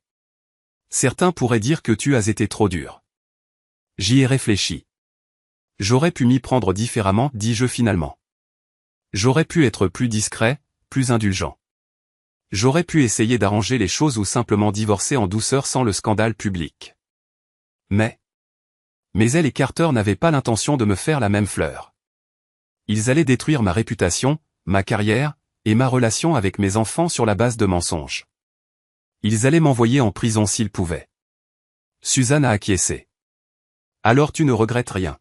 Certains pourraient dire que tu as été trop dur. J'y ai réfléchi. J'aurais pu m'y prendre différemment, dis-je finalement. J'aurais pu être plus discret, plus indulgent. J'aurais pu essayer d'arranger les choses ou simplement divorcer en douceur sans le scandale public. Mais elle et Carter n'avaient pas l'intention de me faire la même fleur. Ils allaient détruire ma réputation, ma carrière, et ma relation avec mes enfants sur la base de mensonges. Ils allaient m'envoyer en prison s'ils pouvaient. Suzanne a acquiescé. Alors tu ne regrettes rien.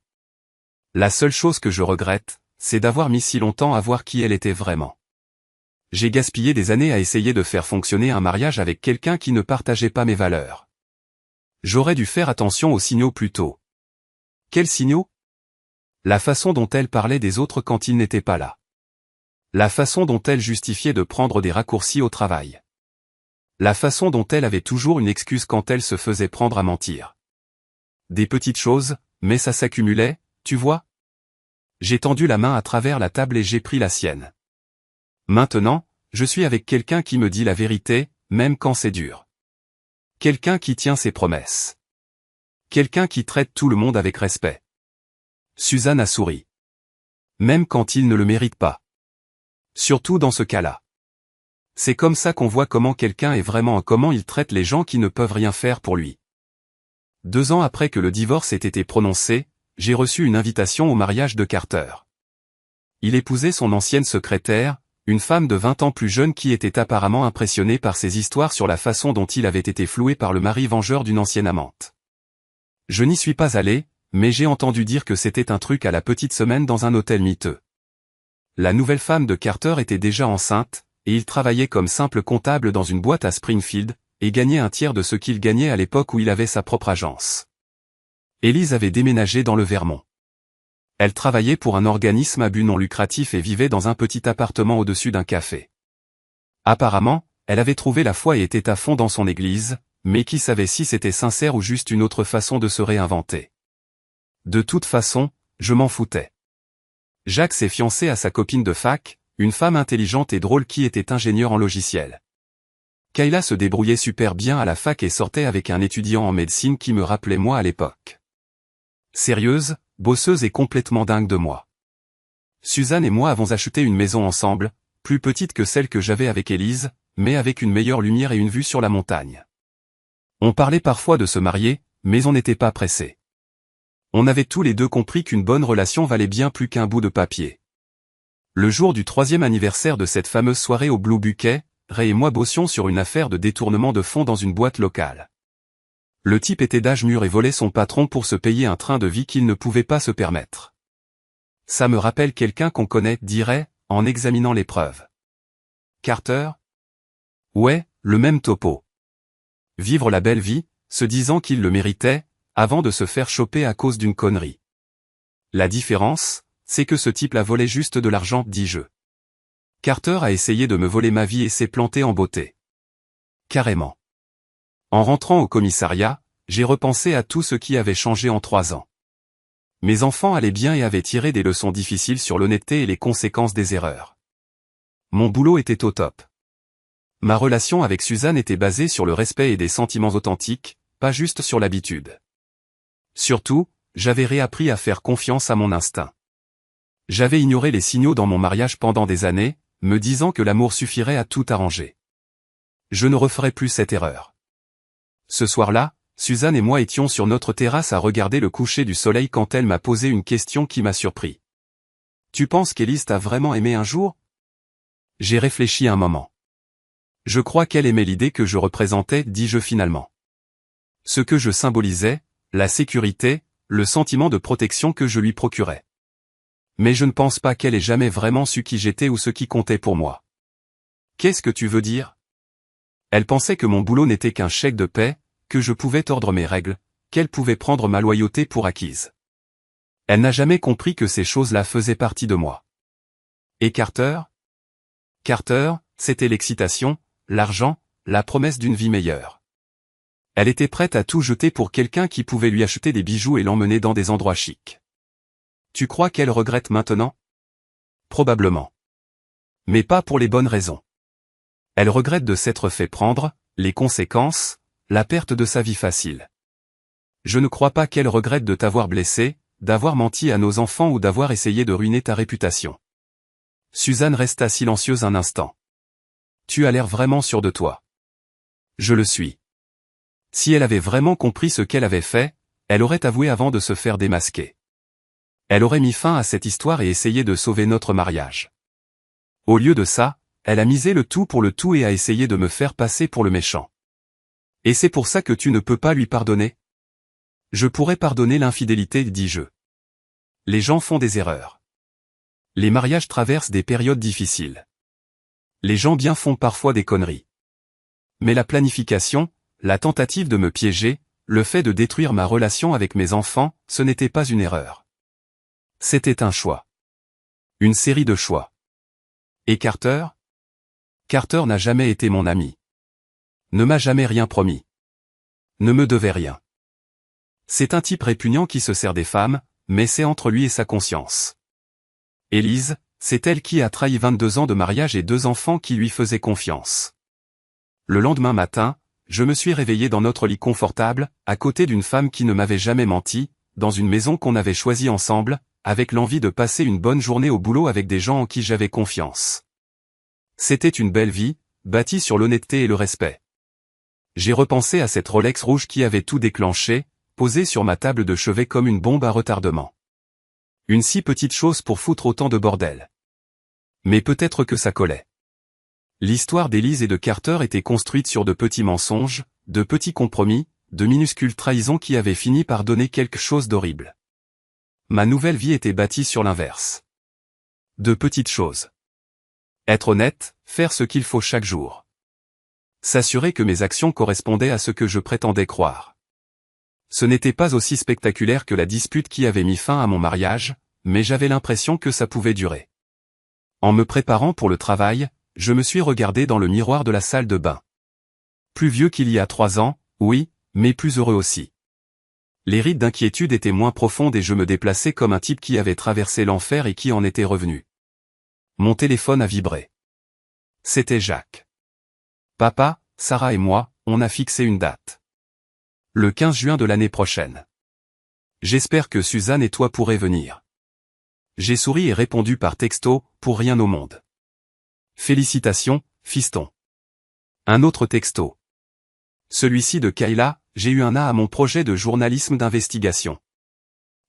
La seule chose que je regrette, c'est d'avoir mis si longtemps à voir qui elle était vraiment. J'ai gaspillé des années à essayer de faire fonctionner un mariage avec quelqu'un qui ne partageait pas mes valeurs. J'aurais dû faire attention aux signaux plus tôt. Quels signaux? La façon dont elle parlait des autres quand ils n'étaient pas là. La façon dont elle justifiait de prendre des raccourcis au travail. La façon dont elle avait toujours une excuse quand elle se faisait prendre à mentir. Des petites choses, mais ça s'accumulait, tu vois? J'ai tendu la main à travers la table et j'ai pris la sienne. Maintenant, je suis avec quelqu'un qui me dit la vérité, même quand c'est dur. Quelqu'un qui tient ses promesses. Quelqu'un qui traite tout le monde avec respect. Suzanne a souri. Même quand il ne le mérite pas. Surtout dans ce cas-là. C'est comme ça qu'on voit comment quelqu'un est vraiment, comment il traite les gens qui ne peuvent rien faire pour lui. 2 ans après que le divorce ait été prononcé, j'ai reçu une invitation au mariage de Carter. Il épousait son ancienne secrétaire, une femme de 20 ans plus jeune qui était apparemment impressionnée par ses histoires sur la façon dont il avait été floué par le mari vengeur d'une ancienne amante. Je n'y suis pas allé, mais j'ai entendu dire que c'était un truc à la petite semaine dans un hôtel miteux. La nouvelle femme de Carter était déjà enceinte, et il travaillait comme simple comptable dans une boîte à Springfield, et gagnait un tiers de ce qu'il gagnait à l'époque où il avait sa propre agence. Élise avait déménagé dans le Vermont. Elle travaillait pour un organisme à but non lucratif et vivait dans un petit appartement au-dessus d'un café. Apparemment, elle avait trouvé la foi et était à fond dans son église, mais qui savait si c'était sincère ou juste une autre façon de se réinventer. De toute façon, je m'en foutais. Jacques s'est fiancé à sa copine de fac, une femme intelligente et drôle qui était ingénieure en logiciel. Kayla se débrouillait super bien à la fac et sortait avec un étudiant en médecine qui me rappelait moi à l'époque. Sérieuse, bosseuse et complètement dingue de moi. Suzanne et moi avons acheté une maison ensemble, plus petite que celle que j'avais avec Élise, mais avec une meilleure lumière et une vue sur la montagne. On parlait parfois de se marier, mais on n'était pas pressés. On avait tous les deux compris qu'une bonne relation valait bien plus qu'un bout de papier. Le jour du 3e anniversaire de cette fameuse soirée au Blue Buquet, Ray et moi bossions sur une affaire de détournement de fonds dans une boîte locale. Le type était d'âge mûr et volait son patron pour se payer un train de vie qu'il ne pouvait pas se permettre. Ça me rappelle quelqu'un qu'on connaît, dirait, en examinant les preuves. Carter? Ouais, le même topo. Vivre la belle vie, se disant qu'il le méritait, avant de se faire choper à cause d'une connerie. La différence, c'est que ce type la volait juste de l'argent, dis-je. Carter a essayé de me voler ma vie et s'est planté en beauté. Carrément. En rentrant au commissariat, j'ai repensé à tout ce qui avait changé en 3 ans. Mes enfants allaient bien et avaient tiré des leçons difficiles sur l'honnêteté et les conséquences des erreurs. Mon boulot était au top. Ma relation avec Suzanne était basée sur le respect et des sentiments authentiques, pas juste sur l'habitude. Surtout, j'avais réappris à faire confiance à mon instinct. J'avais ignoré les signaux dans mon mariage pendant des années, me disant que l'amour suffirait à tout arranger. Je ne referai plus cette erreur. Ce soir-là, Suzanne et moi étions sur notre terrasse à regarder le coucher du soleil quand elle m'a posé une question qui m'a surpris. « Tu penses qu'Élise t'a vraiment aimé un jour ?» J'ai réfléchi un moment. Je crois qu'elle aimait l'idée que je représentais, dis-je finalement. Ce que je symbolisais, la sécurité, le sentiment de protection que je lui procurais. Mais je ne pense pas qu'elle ait jamais vraiment su qui j'étais ou ce qui comptait pour moi. Qu'est-ce que tu veux dire? Elle pensait que mon boulot n'était qu'un chèque de paie, que je pouvais tordre mes règles, qu'elle pouvait prendre ma loyauté pour acquise. Elle n'a jamais compris que ces choses-là faisaient partie de moi. Et Carter? Carter, c'était l'excitation, l'argent, la promesse d'une vie meilleure. Elle était prête à tout jeter pour quelqu'un qui pouvait lui acheter des bijoux et l'emmener dans des endroits chics. Tu crois qu'elle regrette maintenant? Probablement. Mais pas pour les bonnes raisons. Elle regrette de s'être fait prendre, les conséquences, la perte de sa vie facile. Je ne crois pas qu'elle regrette de t'avoir blessé, d'avoir menti à nos enfants ou d'avoir essayé de ruiner ta réputation. Suzanne resta silencieuse un instant. Tu as l'air vraiment sûre de toi. Je le suis. Si elle avait vraiment compris ce qu'elle avait fait, elle aurait avoué avant de se faire démasquer. Elle aurait mis fin à cette histoire et essayé de sauver notre mariage. Au lieu de ça, elle a misé le tout pour le tout et a essayé de me faire passer pour le méchant. Et c'est pour ça que tu ne peux pas lui pardonner? Je pourrais pardonner l'infidélité, dis-je. Les gens font des erreurs. Les mariages traversent des périodes difficiles. Les gens bien font parfois des conneries. Mais la planification, la tentative de me piéger, le fait de détruire ma relation avec mes enfants, ce n'était pas une erreur. C'était un choix. Une série de choix. Et Carter? Carter n'a jamais été mon ami. Ne m'a jamais rien promis. Ne me devait rien. C'est un type répugnant qui se sert des femmes, mais c'est entre lui et sa conscience. Élise, c'est elle qui a trahi 22 ans de mariage et 2 enfants qui lui faisaient confiance. Le lendemain matin, je me suis réveillé dans notre lit confortable, à côté d'une femme qui ne m'avait jamais menti, dans une maison qu'on avait choisie ensemble, avec l'envie de passer une bonne journée au boulot avec des gens en qui j'avais confiance. C'était une belle vie, bâtie sur l'honnêteté et le respect. J'ai repensé à cette Rolex rouge qui avait tout déclenché, posée sur ma table de chevet comme une bombe à retardement. Une si petite chose pour foutre autant de bordel. Mais peut-être que ça collait. L'histoire d'Élise et de Carter était construite sur de petits mensonges, de petits compromis, de minuscules trahisons qui avaient fini par donner quelque chose d'horrible. Ma nouvelle vie était bâtie sur l'inverse. De petites choses. Être honnête, faire ce qu'il faut chaque jour. S'assurer que mes actions correspondaient à ce que je prétendais croire. Ce n'était pas aussi spectaculaire que la dispute qui avait mis fin à mon mariage, mais j'avais l'impression que ça pouvait durer. En me préparant pour le travail, je me suis regardé dans le miroir de la salle de bain. Plus vieux qu'il y a 3 ans, oui, mais plus heureux aussi. Les rides d'inquiétude étaient moins profondes et je me déplaçais comme un type qui avait traversé l'enfer et qui en était revenu. Mon téléphone a vibré. C'était Jacques. Papa, Sarah et moi, on a fixé une date. Le 15 juin de l'année prochaine. J'espère que Suzanne et toi pourrez venir. J'ai souri et répondu par texto, pour rien au monde. Félicitations, fiston. Un autre texto. Celui-ci de Kayla, j'ai eu un A à mon projet de journalisme d'investigation.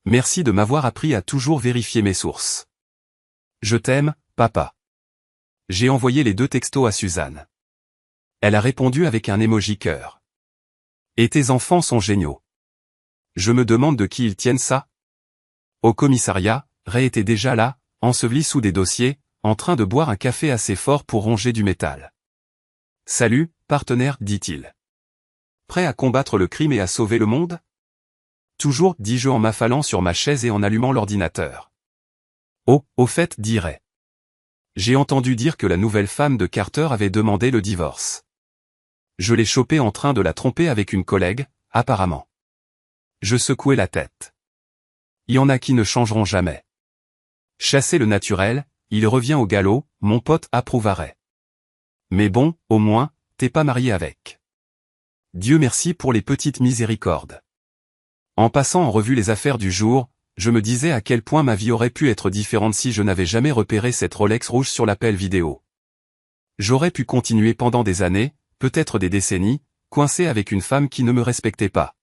Merci de m'avoir appris à toujours vérifier mes sources. Je t'aime, papa. J'ai envoyé les 2 textos à Suzanne. Elle a répondu avec un emoji cœur. Et tes enfants sont géniaux. Je me demande de qui ils tiennent ça. Au commissariat, Ray était déjà là, enseveli sous des dossiers, en train de boire un café assez fort pour ronger du métal. Salut, partenaire, dit-il. Prêt à combattre le crime et à sauver le monde? Toujours, dis-je en m'affalant sur ma chaise et en allumant l'ordinateur. Oh, au fait, dit Ray. J'ai entendu dire que la nouvelle femme de Carter avait demandé le divorce. Je l'ai chopée en train de la tromper avec une collègue, apparemment. Je secouai la tête. Il y en a qui ne changeront jamais. Chasser le naturel, il revient au galop, mon pote approuverait. Mais bon, au moins, t'es pas marié avec. Dieu merci pour les petites miséricordes. En passant en revue les affaires du jour, je me disais à quel point ma vie aurait pu être différente si je n'avais jamais repéré cette Rolex rouge sur l'appel vidéo. J'aurais pu continuer pendant des années, peut-être des décennies, coincé avec une femme qui ne me respectait pas.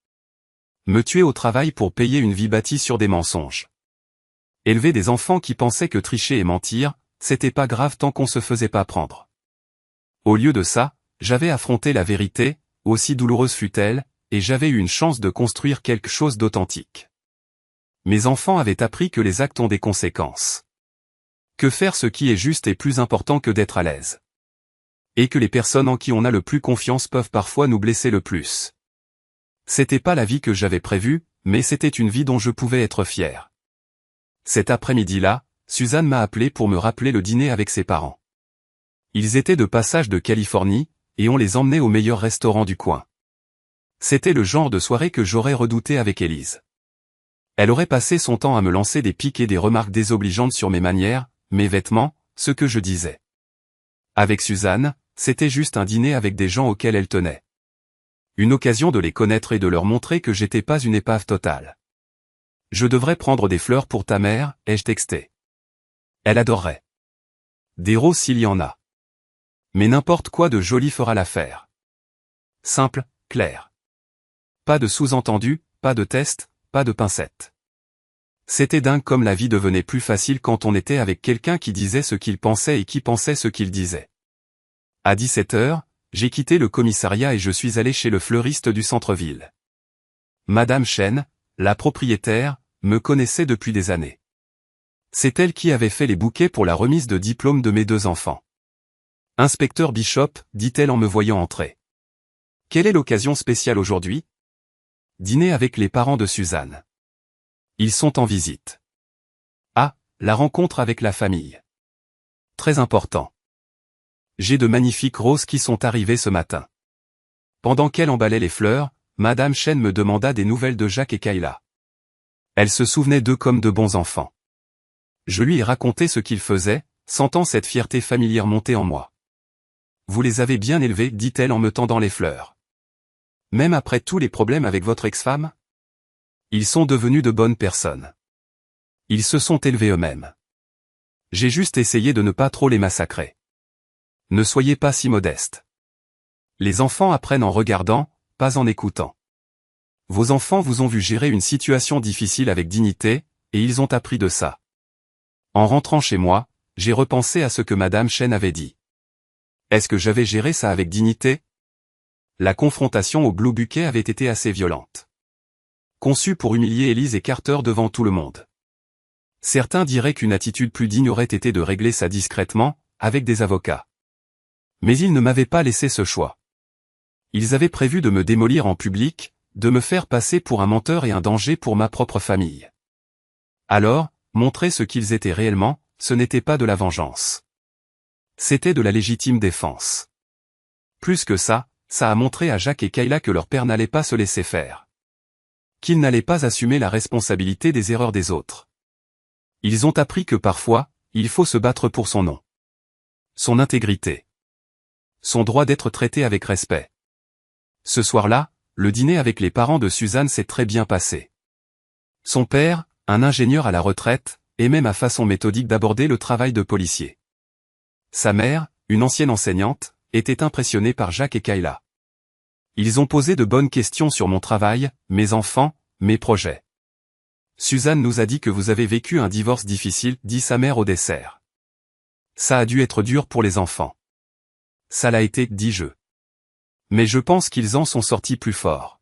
Me tuer au travail pour payer une vie bâtie sur des mensonges. Élever des enfants qui pensaient que tricher et mentir, c'était pas grave tant qu'on se faisait pas prendre. Au lieu de ça, j'avais affronté la vérité, aussi douloureuse fut-elle, et j'avais eu une chance de construire quelque chose d'authentique. Mes enfants avaient appris que les actes ont des conséquences. Que faire ce qui est juste est plus important que d'être à l'aise. Et que les personnes en qui on a le plus confiance peuvent parfois nous blesser le plus. C'était pas la vie que j'avais prévue, mais c'était une vie dont je pouvais être fier. Cet après-midi-là, Suzanne m'a appelé pour me rappeler le dîner avec ses parents. Ils étaient de passage de Californie, et on les emmenait au meilleur restaurant du coin. C'était le genre de soirée que j'aurais redouté avec Élise. Elle aurait passé son temps à me lancer des piques et des remarques désobligeantes sur mes manières, mes vêtements, ce que je disais. Avec Suzanne, c'était juste un dîner avec des gens auxquels elle tenait. Une occasion de les connaître et de leur montrer que j'étais pas une épave totale. Je devrais prendre des fleurs pour ta mère, ai-je texté. Elle adorerait. Des roses s'il y en a. Mais n'importe quoi de joli fera l'affaire. Simple, clair. Pas de sous-entendu, pas de test, pas de pincettes. C'était dingue comme la vie devenait plus facile quand on était avec quelqu'un qui disait ce qu'il pensait et qui pensait ce qu'il disait. À 17h, j'ai quitté le commissariat et je suis allé chez le fleuriste du centre-ville. Madame Chen, la propriétaire, me connaissait depuis des années. C'est elle qui avait fait les bouquets pour la remise de diplôme de mes 2 enfants. Inspecteur Bishop, dit-elle en me voyant entrer. Quelle est l'occasion spéciale aujourd'hui? Dîner avec les parents de Suzanne. Ils sont en visite. Ah, la rencontre avec la famille. Très important. J'ai de magnifiques roses qui sont arrivées ce matin. Pendant qu'elle emballait les fleurs, Madame Chen me demanda des nouvelles de Jacques et Kayla. Elle se souvenait d'eux comme de bons enfants. Je lui ai raconté ce qu'ils faisaient, sentant cette fierté familière monter en moi. Vous les avez bien élevés, dit-elle en me tendant les fleurs. Même après tous les problèmes avec votre ex-femme? Ils sont devenus de bonnes personnes. Ils se sont élevés eux-mêmes. J'ai juste essayé de ne pas trop les massacrer. Ne soyez pas si modeste. Les enfants apprennent en regardant, pas en écoutant. Vos enfants vous ont vu gérer une situation difficile avec dignité, et ils ont appris de ça. En rentrant chez moi, j'ai repensé à ce que Madame Chen avait dit. Est-ce que j'avais géré ça avec dignité? La confrontation au Blue Buquet avait été assez violente. Conçue pour humilier Élise et Carter devant tout le monde. Certains diraient qu'une attitude plus digne aurait été de régler ça discrètement, avec des avocats. Mais ils ne m'avaient pas laissé ce choix. Ils avaient prévu de me démolir en public, de me faire passer pour un menteur et un danger pour ma propre famille. Alors, montrer ce qu'ils étaient réellement, ce n'était pas de la vengeance. C'était de la légitime défense. Plus que ça a montré à Jacques et Kayla que leur père n'allait pas se laisser faire. Qu'ils n'allaient pas assumer la responsabilité des erreurs des autres. Ils ont appris que parfois, il faut se battre pour son nom. Son intégrité. Son droit d'être traité avec respect. Ce soir-là, le dîner avec les parents de Suzanne s'est très bien passé. Son père, un ingénieur à la retraite, aimait ma façon méthodique d'aborder le travail de policier. Sa mère, une ancienne enseignante, était impressionnée par Jacques et Kayla. Ils ont posé de bonnes questions sur mon travail, mes enfants, mes projets. Suzanne nous a dit que vous avez vécu un divorce difficile, dit sa mère au dessert. Ça a dû être dur pour les enfants. Ça l'a été, dis-je. Mais je pense qu'ils en sont sortis plus forts.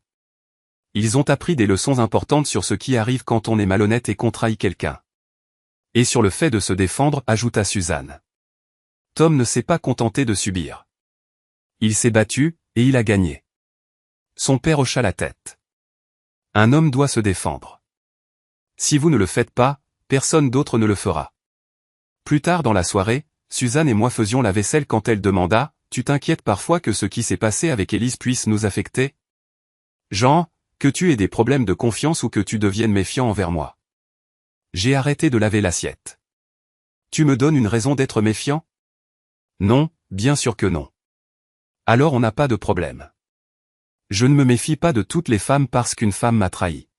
Ils ont appris des leçons importantes sur ce qui arrive quand on est malhonnête et qu'on trahit quelqu'un. Et sur le fait de se défendre, ajouta Suzanne. Tom ne s'est pas contenté de subir. Il s'est battu, et il a gagné. Son père hocha la tête. Un homme doit se défendre. Si vous ne le faites pas, personne d'autre ne le fera. Plus tard dans la soirée, Suzanne et moi faisions la vaisselle quand elle demanda « Tu t'inquiètes parfois que ce qui s'est passé avec Élise puisse nous affecter ? Jean, que tu aies des problèmes de confiance ou que tu deviennes méfiant envers moi. » J'ai arrêté de laver l'assiette. Tu me donnes une raison d'être méfiant? Non, bien sûr que non. Alors on n'a pas de problème. Je ne me méfie pas de toutes les femmes parce qu'une femme m'a trahi.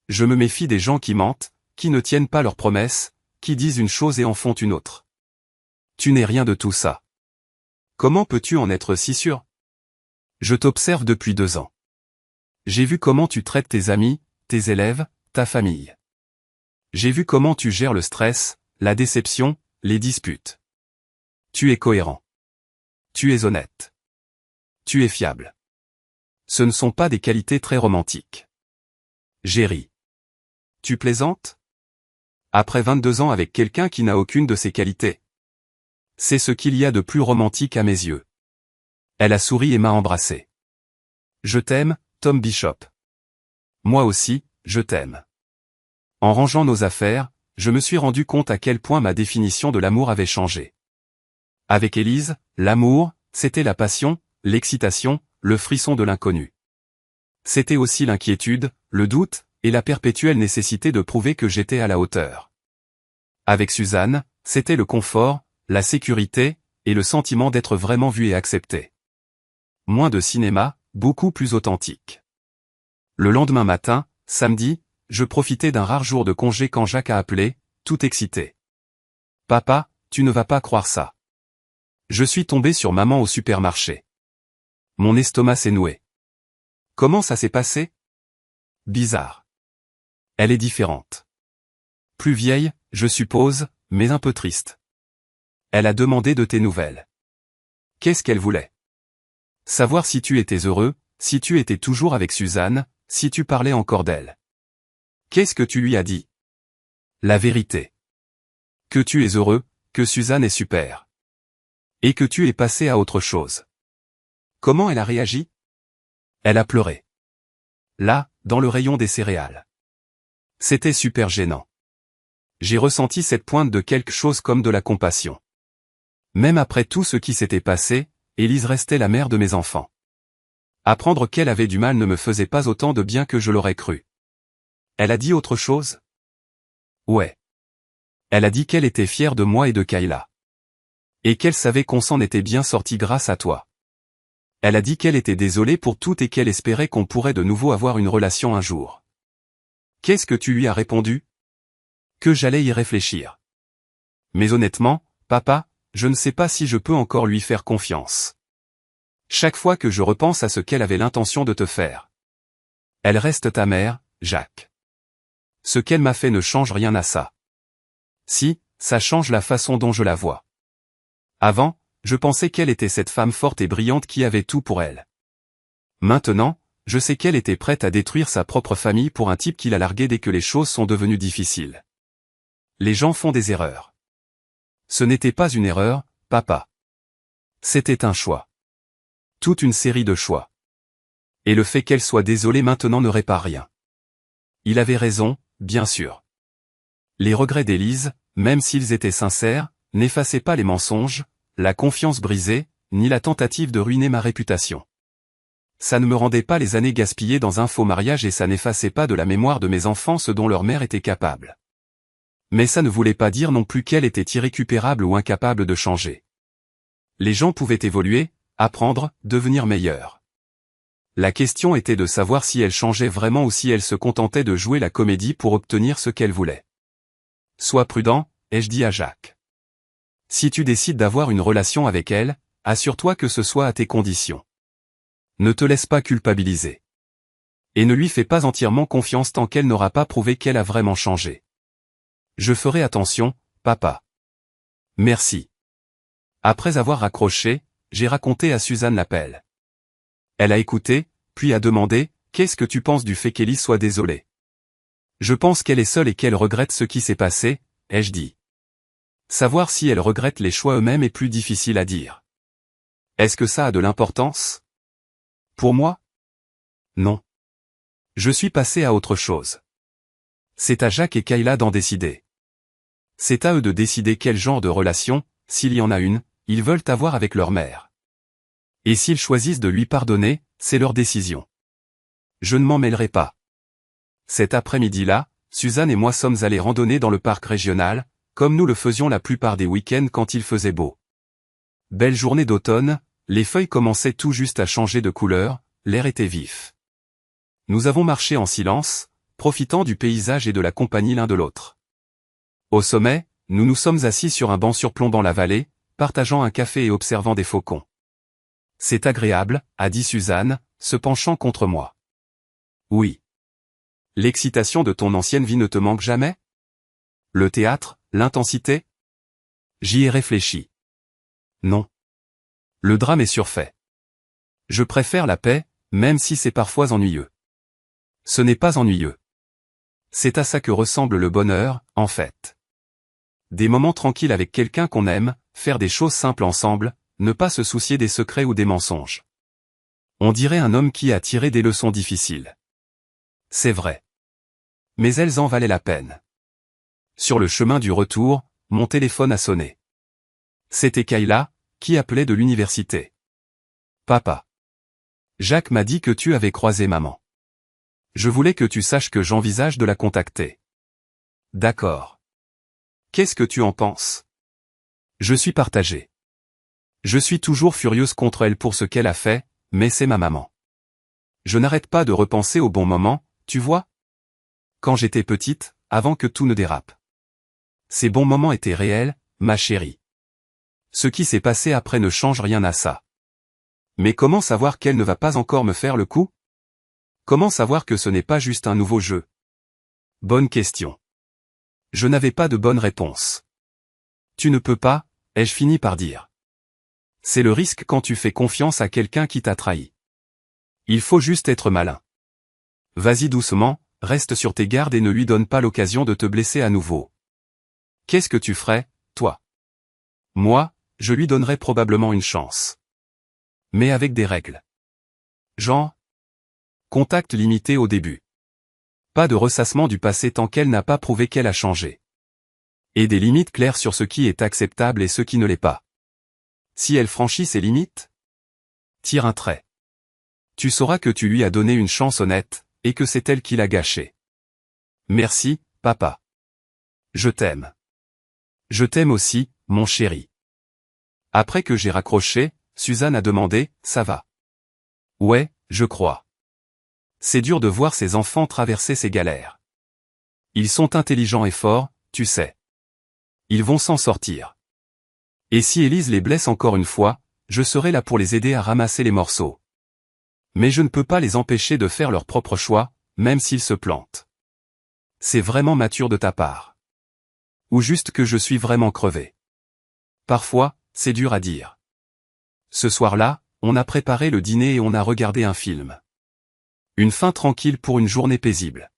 Je me méfie des gens qui mentent, qui ne tiennent pas leurs promesses, qui disent une chose et en font une autre. Tu n'es rien de tout ça. Comment peux-tu en être si sûr? Je t'observe depuis 2 ans. J'ai vu comment tu traites tes amis, tes élèves, ta famille. J'ai vu comment tu gères le stress, la déception, les disputes. Tu es cohérent. Tu es honnête. Tu es fiable. Ce ne sont pas des qualités très romantiques. J'ai ri. Tu plaisantes? Après 22 ans avec quelqu'un qui n'a aucune de ces qualités. C'est ce qu'il y a de plus romantique à mes yeux. Elle a souri et m'a embrassé. Je t'aime, Tom Bishop. Moi aussi, je t'aime. En rangeant nos affaires, je me suis rendu compte à quel point ma définition de l'amour avait changé. Avec Élise, l'amour, c'était la passion, l'excitation, le frisson de l'inconnu. C'était aussi l'inquiétude, le doute, et la perpétuelle nécessité de prouver que j'étais à la hauteur. Avec Suzanne, c'était le confort, la sécurité, et le sentiment d'être vraiment vu et accepté. Moins de cinéma, beaucoup plus authentique. Le lendemain matin, samedi, je profitais d'un rare jour de congé quand Jacques a appelé, tout excité. « Papa, tu ne vas pas croire ça. Je suis tombé sur maman au supermarché. Mon estomac s'est noué. » Comment ça s'est passé? Bizarre. Elle est différente. Plus vieille, je suppose, mais un peu triste. Elle a demandé de tes nouvelles. Qu'est-ce qu'elle voulait? Savoir si tu étais heureux, si tu étais toujours avec Suzanne, si tu parlais encore d'elle. Qu'est-ce que tu lui as dit? La vérité. Que tu es heureux, que Suzanne est super. Et que tu es passé à autre chose. Comment elle a réagi? Elle a pleuré. Là, dans le rayon des céréales. C'était super gênant. J'ai ressenti cette pointe de quelque chose comme de la compassion. Même après tout ce qui s'était passé, Élise restait la mère de mes enfants. Apprendre qu'elle avait du mal ne me faisait pas autant de bien que je l'aurais cru. Elle a dit autre chose? Ouais. Elle a dit qu'elle était fière de moi et de Kayla. Et qu'elle savait qu'on s'en était bien sorti grâce à toi. Elle a dit qu'elle était désolée pour tout et qu'elle espérait qu'on pourrait de nouveau avoir une relation un jour. Qu'est-ce que tu lui as répondu? Que j'allais y réfléchir. Mais honnêtement, papa, je ne sais pas si je peux encore lui faire confiance. Chaque fois que je repense à ce qu'elle avait l'intention de te faire. Elle reste ta mère, Jacques. Ce qu'elle m'a fait ne change rien à ça. Si, ça change la façon dont je la vois. Avant, je pensais qu'elle était cette femme forte et brillante qui avait tout pour elle. Maintenant, je sais qu'elle était prête à détruire sa propre famille pour un type qui l'a larguée dès que les choses sont devenues difficiles. Les gens font des erreurs. Ce n'était pas une erreur, papa. C'était un choix. Toute une série de choix. Et le fait qu'elle soit désolée maintenant ne répare rien. Il avait raison, bien sûr. Les regrets d'Élise, même s'ils étaient sincères, n'effaçaient pas les mensonges, la confiance brisée, ni la tentative de ruiner ma réputation. Ça ne me rendait pas les années gaspillées dans un faux mariage et ça n'effaçait pas de la mémoire de mes enfants ce dont leur mère était capable. Mais ça ne voulait pas dire non plus qu'elle était irrécupérable ou incapable de changer. Les gens pouvaient évoluer, apprendre, devenir meilleurs. La question était de savoir si elle changeait vraiment ou si elle se contentait de jouer la comédie pour obtenir ce qu'elle voulait. Sois prudent, ai-je dit à Jacques. Si tu décides d'avoir une relation avec elle, assure-toi que ce soit à tes conditions. Ne te laisse pas culpabiliser. Et ne lui fais pas entièrement confiance tant qu'elle n'aura pas prouvé qu'elle a vraiment changé. Je ferai attention, papa. Merci. Après avoir raccroché, j'ai raconté à Suzanne l'appel. Elle a écouté, puis a demandé, « Qu'est-ce que tu penses du fait qu'Élise soit désolée ?» Je pense qu'elle est seule et qu'elle regrette ce qui s'est passé, ai-je dit. Savoir si elle regrette les choix eux-mêmes est plus difficile à dire. Est-ce que ça a de l'importance? Pour moi? Non. Je suis passé à autre chose. C'est à Jacques et Kayla d'en décider. C'est à eux de décider quel genre de relation, s'il y en a une, ils veulent avoir avec leur mère. Et s'ils choisissent de lui pardonner, c'est leur décision. Je ne m'en mêlerai pas. Cet après-midi-là, Suzanne et moi sommes allés randonner dans le parc régional, comme nous le faisions la plupart des week-ends quand il faisait beau. Belle journée d'automne, les feuilles commençaient tout juste à changer de couleur, l'air était vif. Nous avons marché en silence, profitant du paysage et de la compagnie l'un de l'autre. Au sommet, nous nous sommes assis sur un banc surplombant la vallée, partageant un café et observant des faucons. C'est agréable, a dit Suzanne, se penchant contre moi. Oui. L'excitation de ton ancienne vie ne te manque jamais? Le théâtre, l'intensité? J'y ai réfléchi. Non. Le drame est surfait. Je préfère la paix, même si c'est parfois ennuyeux. Ce n'est pas ennuyeux. C'est à ça que ressemble le bonheur, en fait. Des moments tranquilles avec quelqu'un qu'on aime, faire des choses simples ensemble, ne pas se soucier des secrets ou des mensonges. On dirait un homme qui a tiré des leçons difficiles. C'est vrai. Mais elles en valaient la peine. Sur le chemin du retour, mon téléphone a sonné. C'était Kayla, qui appelait de l'université. Papa. Jacques m'a dit que tu avais croisé maman. Je voulais que tu saches que j'envisage de la contacter. D'accord. Qu'est-ce que tu en penses? Je suis partagé. Je suis toujours furieuse contre elle pour ce qu'elle a fait, mais c'est ma maman. Je n'arrête pas de repenser au bon moment, tu vois? Quand j'étais petite, avant que tout ne dérape. Ces bons moments étaient réels, ma chérie. Ce qui s'est passé après ne change rien à ça. Mais comment savoir qu'elle ne va pas encore me faire le coup? Comment savoir que ce n'est pas juste un nouveau jeu? Bonne question. Je n'avais pas de bonne réponse. Tu ne peux pas, ai-je fini par dire. C'est le risque quand tu fais confiance à quelqu'un qui t'a trahi. Il faut juste être malin. Vas-y doucement, reste sur tes gardes et ne lui donne pas l'occasion de te blesser à nouveau. Qu'est-ce que tu ferais, toi? Moi, je lui donnerais probablement une chance. Mais avec des règles. Genre? Contact limité au début. Pas de ressassement du passé tant qu'elle n'a pas prouvé qu'elle a changé. Et des limites claires sur ce qui est acceptable et ce qui ne l'est pas. Si elle franchit ses limites, tire un trait. Tu sauras que tu lui as donné une chance honnête, et que c'est elle qui l'a gâchée. Merci, papa. Je t'aime. Je t'aime aussi, mon chéri. Après que j'ai raccroché, Suzanne a demandé, ça va? Ouais, je crois. C'est dur de voir ses enfants traverser ces galères. Ils sont intelligents et forts, tu sais. Ils vont s'en sortir. Et si Élise les blesse encore une fois, je serai là pour les aider à ramasser les morceaux. Mais je ne peux pas les empêcher de faire leur propre choix, même s'ils se plantent. C'est vraiment mature de ta part. Ou juste que je suis vraiment crevé. Parfois, c'est dur à dire. Ce soir-là, on a préparé le dîner et on a regardé un film. Une fin tranquille pour une journée paisible.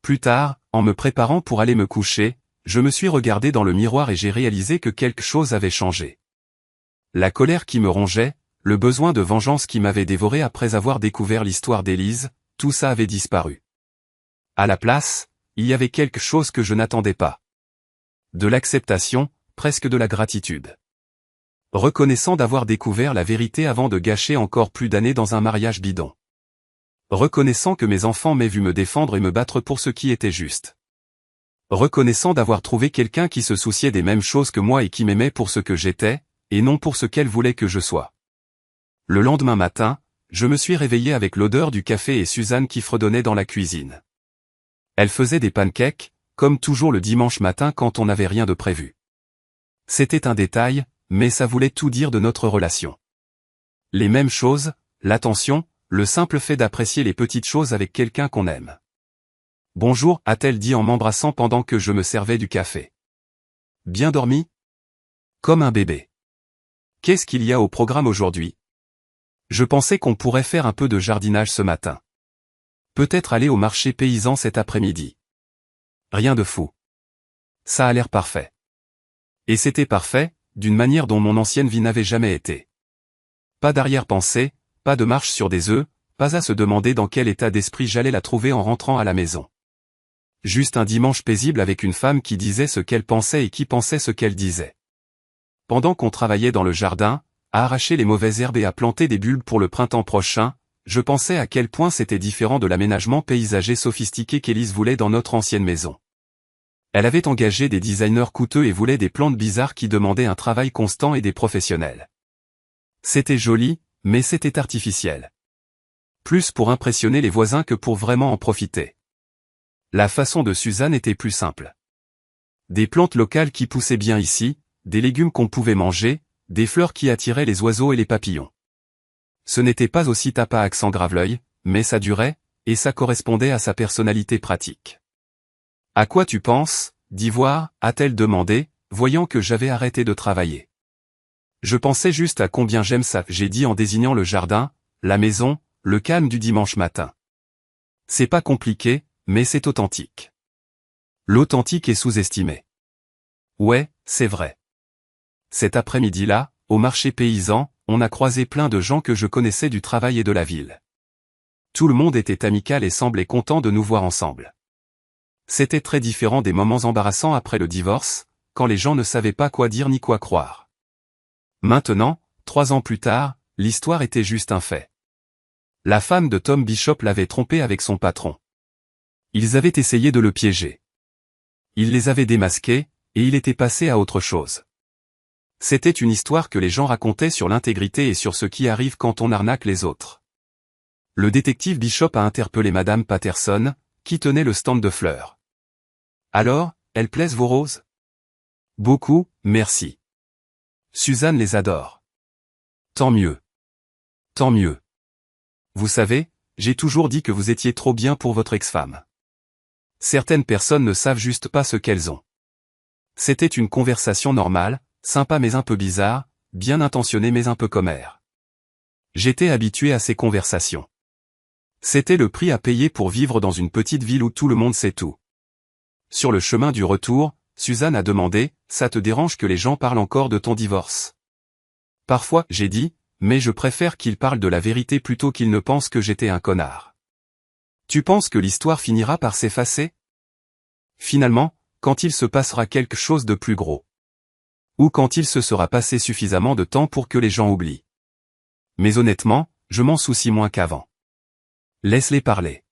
Plus tard, en me préparant pour aller me coucher, je me suis regardé dans le miroir et j'ai réalisé que quelque chose avait changé. La colère qui me rongeait, le besoin de vengeance qui m'avait dévoré après avoir découvert l'histoire d'Élise, tout ça avait disparu. À la place, il y avait quelque chose que je n'attendais pas. De l'acceptation, presque de la gratitude. Reconnaissant d'avoir découvert la vérité avant de gâcher encore plus d'années dans un mariage bidon. Reconnaissant que mes enfants m'aient vu me défendre et me battre pour ce qui était juste. Reconnaissant d'avoir trouvé quelqu'un qui se souciait des mêmes choses que moi et qui m'aimait pour ce que j'étais, et non pour ce qu'elle voulait que je sois. Le lendemain matin, je me suis réveillé avec l'odeur du café et Suzanne qui fredonnait dans la cuisine. Elle faisait des pancakes, comme toujours le dimanche matin quand on n'avait rien de prévu. C'était un détail, mais ça voulait tout dire de notre relation. Les mêmes choses, l'attention, le simple fait d'apprécier les petites choses avec quelqu'un qu'on aime. Bonjour, a-t-elle dit en m'embrassant pendant que je me servais du café. Bien dormi? Comme un bébé. Qu'est-ce qu'il y a au programme aujourd'hui? Je pensais qu'on pourrait faire un peu de jardinage ce matin. Peut-être aller au marché paysan cet après-midi. Rien de fou. Ça a l'air parfait. Et c'était parfait, d'une manière dont mon ancienne vie n'avait jamais été. Pas d'arrière-pensée, pas de marche sur des œufs, pas à se demander dans quel état d'esprit j'allais la trouver en rentrant à la maison. Juste un dimanche paisible avec une femme qui disait ce qu'elle pensait et qui pensait ce qu'elle disait. pendant qu'on travaillait dans le jardin, à arracher les mauvaises herbes et à planter des bulbes pour le printemps prochain, je pensais à quel point c'était différent de l'aménagement paysager sophistiqué qu'Élise voulait dans notre ancienne maison. Elle avait engagé des designers coûteux et voulait des plantes bizarres qui demandaient un travail constant et des professionnels. C'était joli, mais c'était artificiel. Plus pour impressionner les voisins que pour vraiment en profiter. La façon de Suzanne était plus simple. Des plantes locales qui poussaient bien ici, des légumes qu'on pouvait manger, des fleurs qui attiraient les oiseaux et les papillons. Ce n'était pas aussi tape à accent Graveleuil, mais ça durait, et ça correspondait à sa personnalité pratique. « À quoi tu penses, d'Ivoire » a-t-elle demandé, voyant que j'avais arrêté de travailler. « Je pensais juste à combien j'aime ça » j'ai dit en désignant le jardin, la maison, le calme du dimanche matin. C'est pas compliqué, mais c'est authentique. L'authentique est sous-estimé. Ouais, c'est vrai. Cet après-midi-là, au marché paysan, on a croisé plein de gens que je connaissais du travail et de la ville. Tout le monde était amical et semblait content de nous voir ensemble. C'était très différent des moments embarrassants après le divorce, quand les gens ne savaient pas quoi dire ni quoi croire. Maintenant, 3 ans plus tard, l'histoire était juste un fait. La femme de Tom Bishop l'avait trompé avec son patron. Ils avaient essayé de le piéger. Il les avait démasqués, et il était passé à autre chose. C'était une histoire que les gens racontaient sur l'intégrité et sur ce qui arrive quand on arnaque les autres. Le détective Bishop a interpellé Madame Patterson, qui tenait le stand de fleurs. « Alors, elles plaisent vos roses ?»« Beaucoup, merci. Suzanne les adore. »« Tant mieux. Tant mieux. Vous savez, j'ai toujours dit que vous étiez trop bien pour votre ex-femme. Certaines personnes ne savent juste pas ce qu'elles ont. » C'était une conversation normale, sympa mais un peu bizarre, bien intentionnée mais un peu commère. J'étais habitué à ces conversations. C'était le prix à payer pour vivre dans une petite ville où tout le monde sait tout. Sur le chemin du retour, Suzanne a demandé, « Ça te dérange que les gens parlent encore de ton divorce ?» Parfois, j'ai dit, « Mais je préfère qu'ils parlent de la vérité plutôt qu'ils ne pensent que j'étais un connard. » Tu penses que l'histoire finira par s'effacer ? Finalement, quand il se passera quelque chose de plus gros. Ou quand il se sera passé suffisamment de temps pour que les gens oublient. Mais honnêtement, je m'en soucie moins qu'avant. Laisse-les parler.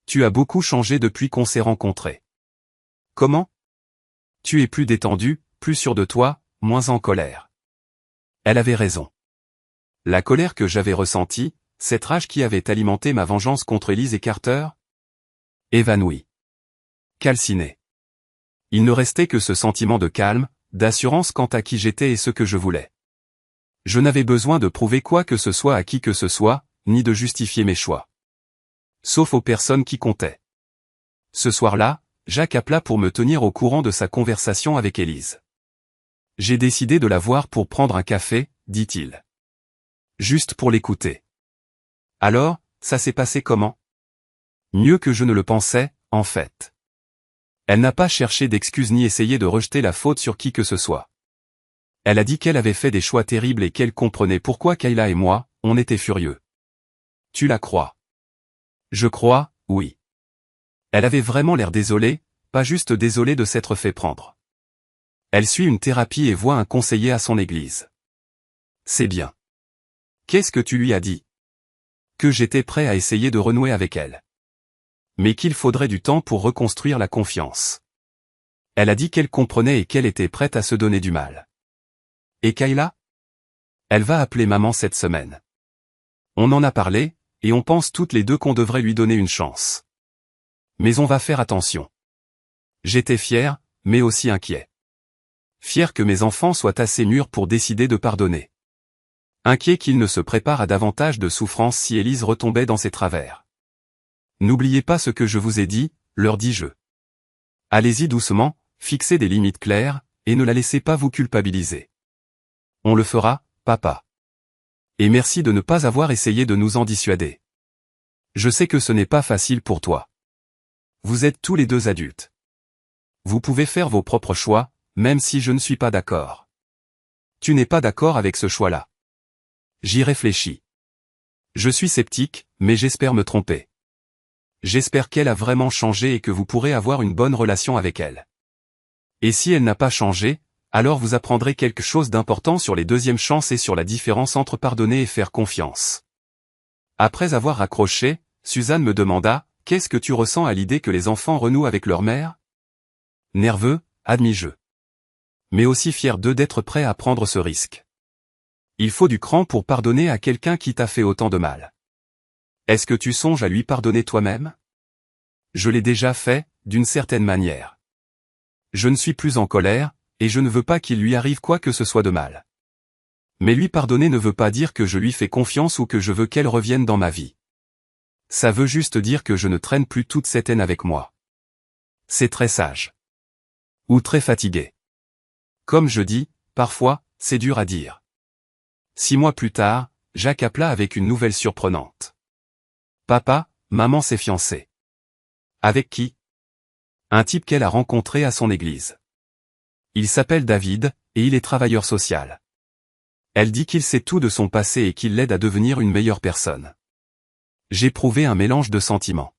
Tu as beaucoup changé depuis qu'on s'est rencontrés. Comment ? Tu es plus détendu, plus sûr de toi, moins en colère. Elle avait raison. La colère que j'avais ressentie, cette rage qui avait alimenté ma vengeance contre Élise et Carter ? Évanouie. Calcinée. Il ne restait que ce sentiment de calme, d'assurance quant à qui j'étais et ce que je voulais. Je n'avais besoin de prouver quoi que ce soit à qui que ce soit, ni de justifier mes choix. Sauf aux personnes qui comptaient. Ce soir-là, Jacques appela pour me tenir au courant de sa conversation avec Élise. J'ai décidé de la voir pour prendre un café, dit-il. Juste pour l'écouter. Alors, ça s'est passé comment ? Mieux que je ne le pensais, en fait. Elle n'a pas cherché d'excuses ni essayé de rejeter la faute sur qui que ce soit. Elle a dit qu'elle avait fait des choix terribles et qu'elle comprenait pourquoi Kayla et moi, on était furieux. Tu la crois ? Je crois, oui. Elle avait vraiment l'air désolée, pas juste désolée de s'être fait prendre. Elle suit une thérapie et voit un conseiller à son église. C'est bien. Qu'est-ce que tu lui as dit ? Que j'étais prêt à essayer de renouer avec elle. Mais qu'il faudrait du temps pour reconstruire la confiance. Elle a dit qu'elle comprenait et qu'elle était prête à se donner du mal. Et Kayla ? Elle va appeler maman cette semaine. On en a parlé, et on pense toutes les deux qu'on devrait lui donner une chance. Mais on va faire attention. J'étais fier, mais aussi inquiet. Fier que mes enfants soient assez mûrs pour décider de pardonner. Inquiet qu'ils ne se préparent à davantage de souffrance si Élise retombait dans ses travers. N'oubliez pas ce que je vous ai dit, leur dis-je. Allez-y doucement, fixez des limites claires, et ne la laissez pas vous culpabiliser. On le fera, papa. Et merci de ne pas avoir essayé de nous en dissuader. Je sais que ce n'est pas facile pour toi. Vous êtes tous les deux adultes. Vous pouvez faire vos propres choix, même si je ne suis pas d'accord. Tu n'es pas d'accord avec ce choix-là. J'y réfléchis. Je suis sceptique, mais j'espère me tromper. J'espère qu'elle a vraiment changé et que vous pourrez avoir une bonne relation avec elle. Et si elle n'a pas changé, Alors vous apprendrez quelque chose d'important sur les deuxièmes chances et sur la différence entre pardonner et faire confiance. Après avoir raccroché, Suzanne me demanda, « Qu'est-ce que tu ressens à l'idée que les enfants renouent avec leur mère ?» Nerveux, admis-je. Mais aussi fier d'eux d'être prêts à prendre ce risque. Il faut du cran pour pardonner à quelqu'un qui t'a fait autant de mal. Est-ce que tu songes à lui pardonner toi-même? Je l'ai déjà fait, d'une certaine manière. Je ne suis plus en colère, et je ne veux pas qu'il lui arrive quoi que ce soit de mal. Mais lui pardonner ne veut pas dire que je lui fais confiance ou que je veux qu'elle revienne dans ma vie. Ça veut juste dire que je ne traîne plus toute cette haine avec moi. C'est très sage. Ou très fatigué. Comme je dis, parfois, c'est dur à dire. 6 mois plus tard, Jacques appela avec une nouvelle surprenante. Papa, maman s'est fiancée. Avec qui? Un type qu'elle a rencontré à son église. Il s'appelle David, et il est travailleur social. Elle dit qu'il sait tout de son passé et qu'il l'aide à devenir une meilleure personne. J'éprouvais un mélange de sentiments.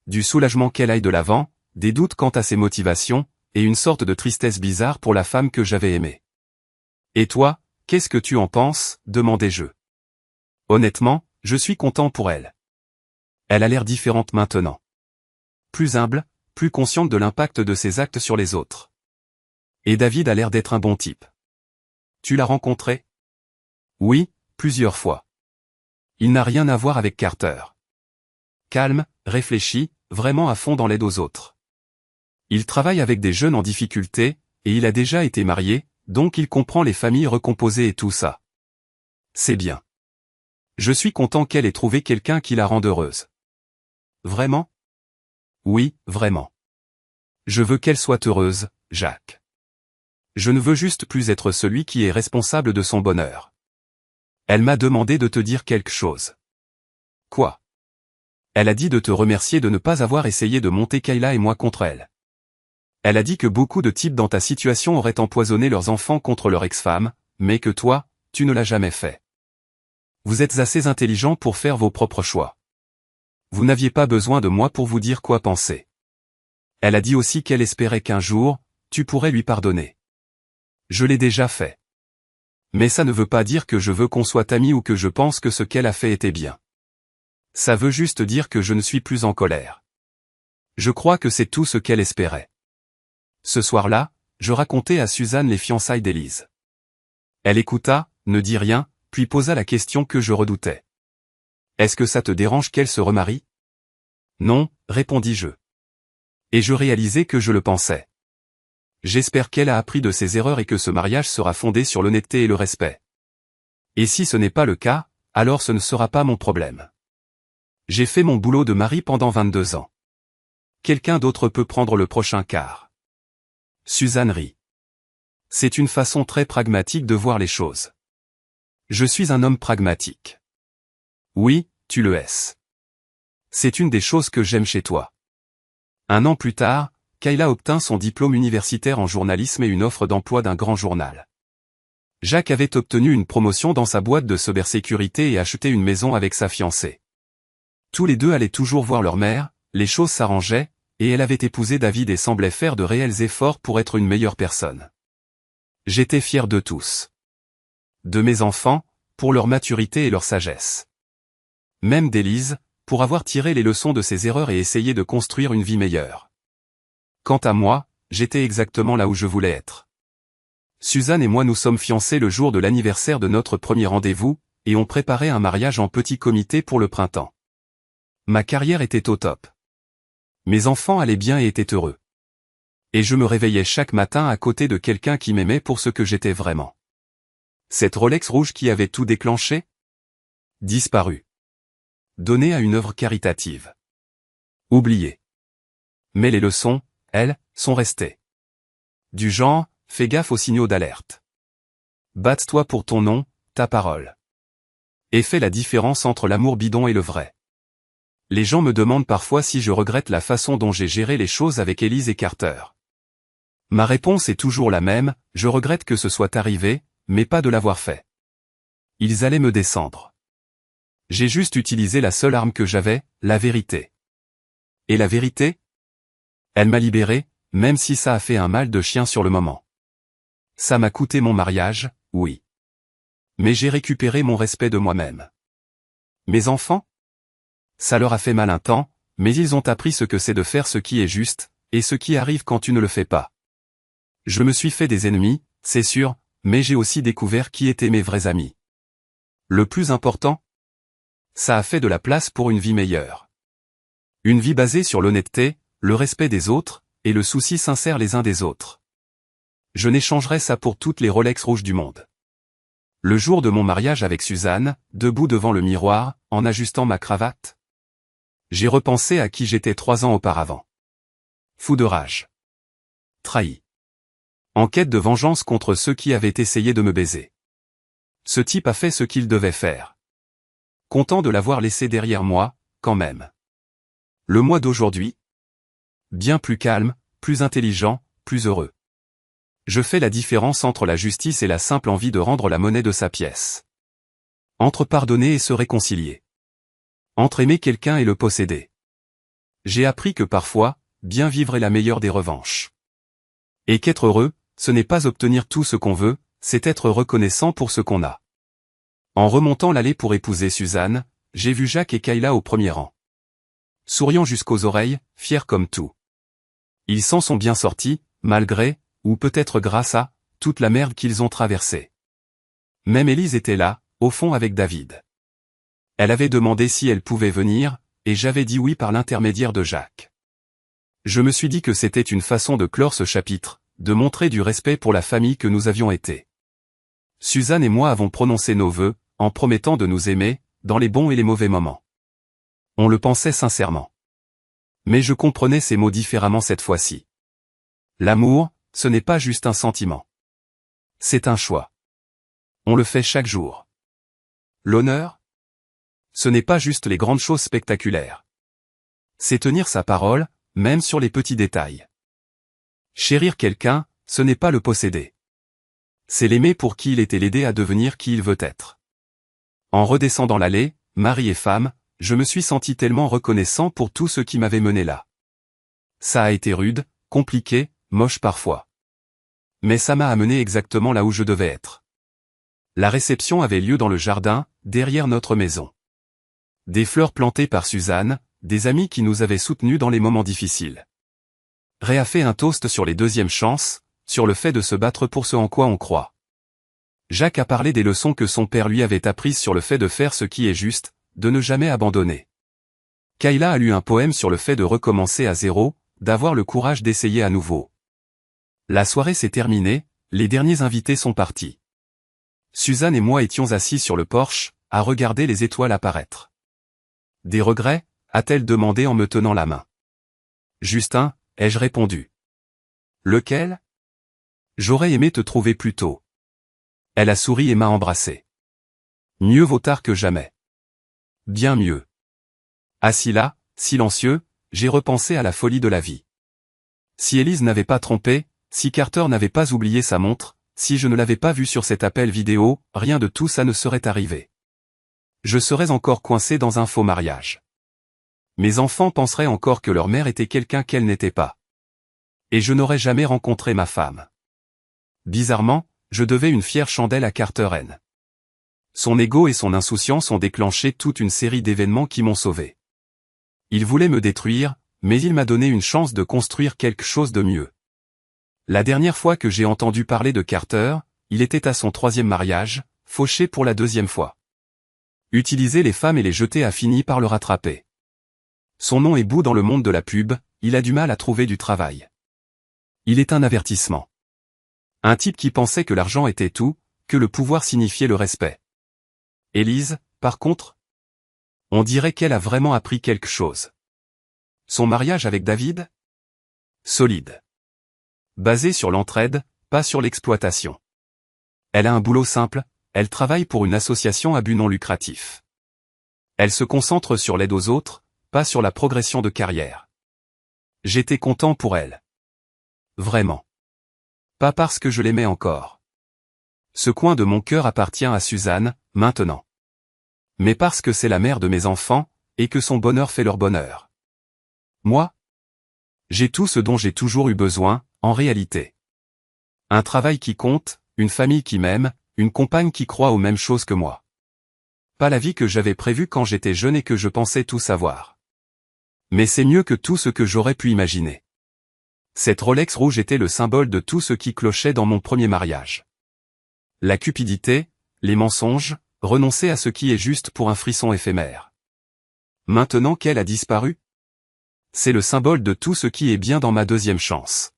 Du soulagement qu'elle aille de l'avant, des doutes quant à ses motivations, et une sorte de tristesse bizarre pour la femme que j'avais aimée. Et toi, qu'est-ce que tu en penses? Demandai-je. Honnêtement, je suis content pour elle. Elle a l'air différente maintenant. Plus humble, plus consciente de l'impact de ses actes sur les autres. Et David a l'air d'être un bon type. Tu l'as rencontré? Oui, plusieurs fois. Il n'a rien à voir avec Carter. Calme, réfléchi, vraiment à fond dans l'aide aux autres. Il travaille avec des jeunes en difficulté, et il a déjà été marié, donc il comprend les familles recomposées et tout ça. C'est bien. Je suis content qu'elle ait trouvé quelqu'un qui la rende heureuse. Vraiment? Oui, vraiment. Je veux qu'elle soit heureuse, Jacques. Je ne veux juste plus être celui qui est responsable de son bonheur. Elle m'a demandé de te dire quelque chose. Quoi? Elle a dit de te remercier de ne pas avoir essayé de monter Kayla et moi contre elle. Elle a dit que beaucoup de types dans ta situation auraient empoisonné leurs enfants contre leur ex-femme, mais que toi, tu ne l'as jamais fait. Vous êtes assez intelligent pour faire vos propres choix. Vous n'aviez pas besoin de moi pour vous dire quoi penser. Elle a dit aussi qu'elle espérait qu'un jour, tu pourrais lui pardonner. Je l'ai déjà fait. Mais ça ne veut pas dire que je veux qu'on soit amis ou que je pense que ce qu'elle a fait était bien. Ça veut juste dire que je ne suis plus en colère. Je crois que c'est tout ce qu'elle espérait. Ce soir-là, je racontai à Suzanne les fiançailles d'Élise. Elle écouta, ne dit rien, puis posa la question que je redoutais. Est-ce que ça te dérange qu'elle se remarie? Non, répondis-je. Et je réalisai que je le pensais. J'espère qu'elle a appris de ses erreurs et que ce mariage sera fondé sur l'honnêteté et le respect. Et si ce n'est pas le cas, alors ce ne sera pas mon problème. J'ai fait mon boulot de mari pendant 22 ans. Quelqu'un d'autre peut prendre le prochain quart. Suzanne rit. C'est une façon très pragmatique de voir les choses. Je suis un homme pragmatique. Oui, tu le es. C'est une des choses que j'aime chez toi. 1 an plus tard, Kayla obtint son diplôme universitaire en journalisme et une offre d'emploi d'un grand journal. Jacques avait obtenu une promotion dans sa boîte de cybersécurité et acheté une maison avec sa fiancée. Tous les deux allaient toujours voir leur mère, les choses s'arrangeaient, et elle avait épousé David et semblait faire de réels efforts pour être une meilleure personne. J'étais fier d'eux tous. De mes enfants, pour leur maturité et leur sagesse. Même d'Élise, pour avoir tiré les leçons de ses erreurs et essayé de construire une vie meilleure. Quant à moi, j'étais exactement là où je voulais être. Suzanne et moi nous sommes fiancés le jour de l'anniversaire de notre premier rendez-vous, et on préparait un mariage en petit comité pour le printemps. Ma carrière était au top. Mes enfants allaient bien et étaient heureux. Et je me réveillais chaque matin à côté de quelqu'un qui m'aimait pour ce que j'étais vraiment. Cette Rolex rouge qui avait tout déclenché? Disparu. Donnée à une œuvre caritative. Oubliée. Mais les leçons, elles, sont restées. Du genre, fais gaffe aux signaux d'alerte. Batte-toi pour ton nom, ta parole. Et fais la différence entre l'amour bidon et le vrai. Les gens me demandent parfois si je regrette la façon dont j'ai géré les choses avec Élise et Carter. Ma réponse est toujours la même, je regrette que ce soit arrivé, mais pas de l'avoir fait. Ils allaient me descendre. J'ai juste utilisé la seule arme que j'avais, la vérité. Et la vérité? Elle m'a libéré, même si ça a fait un mal de chien sur le moment. Ça m'a coûté mon mariage, oui. Mais j'ai récupéré mon respect de moi-même. Mes enfants? Ça leur a fait mal un temps, mais ils ont appris ce que c'est de faire ce qui est juste, et ce qui arrive quand tu ne le fais pas. Je me suis fait des ennemis, c'est sûr, mais j'ai aussi découvert qui étaient mes vrais amis. Le plus important? Ça a fait de la place pour une vie meilleure. Une vie basée sur l'honnêteté, le respect des autres, et le souci sincère les uns des autres. Je n'échangerais ça pour toutes les Rolex rouges du monde. Le jour de mon mariage avec Suzanne, debout devant le miroir, en ajustant ma cravate, j'ai repensé à qui j'étais 3 ans auparavant. Fou de rage. Trahi. En quête de vengeance contre ceux qui avaient essayé de me baiser. Ce type a fait ce qu'il devait faire. Content de l'avoir laissé derrière moi, quand même. Le moi d'aujourd'hui? Bien plus calme, plus intelligent, plus heureux. Je fais la différence entre la justice et la simple envie de rendre la monnaie de sa pièce. Entre pardonner et se réconcilier. Entre aimer quelqu'un et le posséder. J'ai appris que parfois, bien vivre est la meilleure des revanches. Et qu'être heureux, ce n'est pas obtenir tout ce qu'on veut, c'est être reconnaissant pour ce qu'on a. En remontant l'allée pour épouser Suzanne, j'ai vu Jacques et Kayla au premier rang. Souriant jusqu'aux oreilles, fiers comme tout. Ils s'en sont bien sortis, malgré, ou peut-être grâce à, toute la merde qu'ils ont traversée. Même Élise était là, au fond avec David. Elle avait demandé si elle pouvait venir, et j'avais dit oui par l'intermédiaire de Jacques. Je me suis dit que c'était une façon de clore ce chapitre, de montrer du respect pour la famille que nous avions été. Suzanne et moi avons prononcé nos vœux, en promettant de nous aimer, dans les bons et les mauvais moments. On le pensait sincèrement. Mais je comprenais ces mots différemment cette fois-ci. L'amour, ce n'est pas juste un sentiment. C'est un choix. On le fait chaque jour. L'honneur? Ce n'est pas juste les grandes choses spectaculaires. C'est tenir sa parole, même sur les petits détails. Chérir quelqu'un, ce n'est pas le posséder. C'est l'aimer pour qui il est et l'aider à devenir qui il veut être. En redescendant l'allée, mari et femme, je me suis senti tellement reconnaissant pour tout ce qui m'avait mené là. Ça a été rude, compliqué, moche parfois. Mais ça m'a amené exactement là où je devais être. La réception avait lieu dans le jardin, derrière notre maison. Des fleurs plantées par Suzanne, des amis qui nous avaient soutenus dans les moments difficiles. Réa fait un toast sur les deuxièmes chances, sur le fait de se battre pour ce en quoi on croit. Jacques a parlé des leçons que son père lui avait apprises sur le fait de faire ce qui est juste, de ne jamais abandonner. Kayla a lu un poème sur le fait de recommencer à zéro, d'avoir le courage d'essayer à nouveau. La soirée s'est terminée, les derniers invités sont partis. Suzanne et moi étions assis sur le porche, à regarder les étoiles apparaître. Des regrets? A-t-elle demandé en me tenant la main. Justin, ai-je répondu. Lequel? J'aurais aimé te trouver plus tôt. Elle a souri et m'a embrassé. Mieux vaut tard que jamais. Bien mieux. Assis là, silencieux, j'ai repensé à la folie de la vie. Si Élise n'avait pas trompé, si Carter n'avait pas oublié sa montre, si je ne l'avais pas vu sur cet appel vidéo, rien de tout ça ne serait arrivé. Je serais encore coincé dans un faux mariage. Mes enfants penseraient encore que leur mère était quelqu'un qu'elle n'était pas. Et je n'aurais jamais rencontré ma femme. Bizarrement, je devais une fière chandelle à Carter N. Son ego et son insouciance ont déclenché toute une série d'événements qui m'ont sauvé. Il voulait me détruire, mais il m'a donné une chance de construire quelque chose de mieux. La dernière fois que j'ai entendu parler de Carter, il était à son 3e mariage, fauché pour la 2e fois. Utiliser les femmes et les jeter a fini par le rattraper. Son nom est bout dans le monde de la pub, il a du mal à trouver du travail. Il est un avertissement. Un type qui pensait que l'argent était tout, que le pouvoir signifiait le respect. Élise, par contre, on dirait qu'elle a vraiment appris quelque chose. Son mariage avec David? Solide. Basé sur l'entraide, pas sur l'exploitation. Elle a un boulot simple, elle travaille pour une association à but non lucratif. Elle se concentre sur l'aide aux autres, pas sur la progression de carrière. J'étais content pour elle. Vraiment. Pas parce que je l'aimais encore. Ce coin de mon cœur appartient à Suzanne, maintenant. Mais parce que c'est la mère de mes enfants, et que son bonheur fait leur bonheur. Moi? J'ai tout ce dont j'ai toujours eu besoin, en réalité. Un travail qui compte, une famille qui m'aime, une compagne qui croit aux mêmes choses que moi. Pas la vie que j'avais prévue quand j'étais jeune et que je pensais tout savoir. Mais c'est mieux que tout ce que j'aurais pu imaginer. Cette Rolex rouge était le symbole de tout ce qui clochait dans mon premier mariage. La cupidité, les mensonges, renoncer à ce qui est juste pour un frisson éphémère. Maintenant qu'elle a disparu, c'est le symbole de tout ce qui est bien dans ma deuxième chance.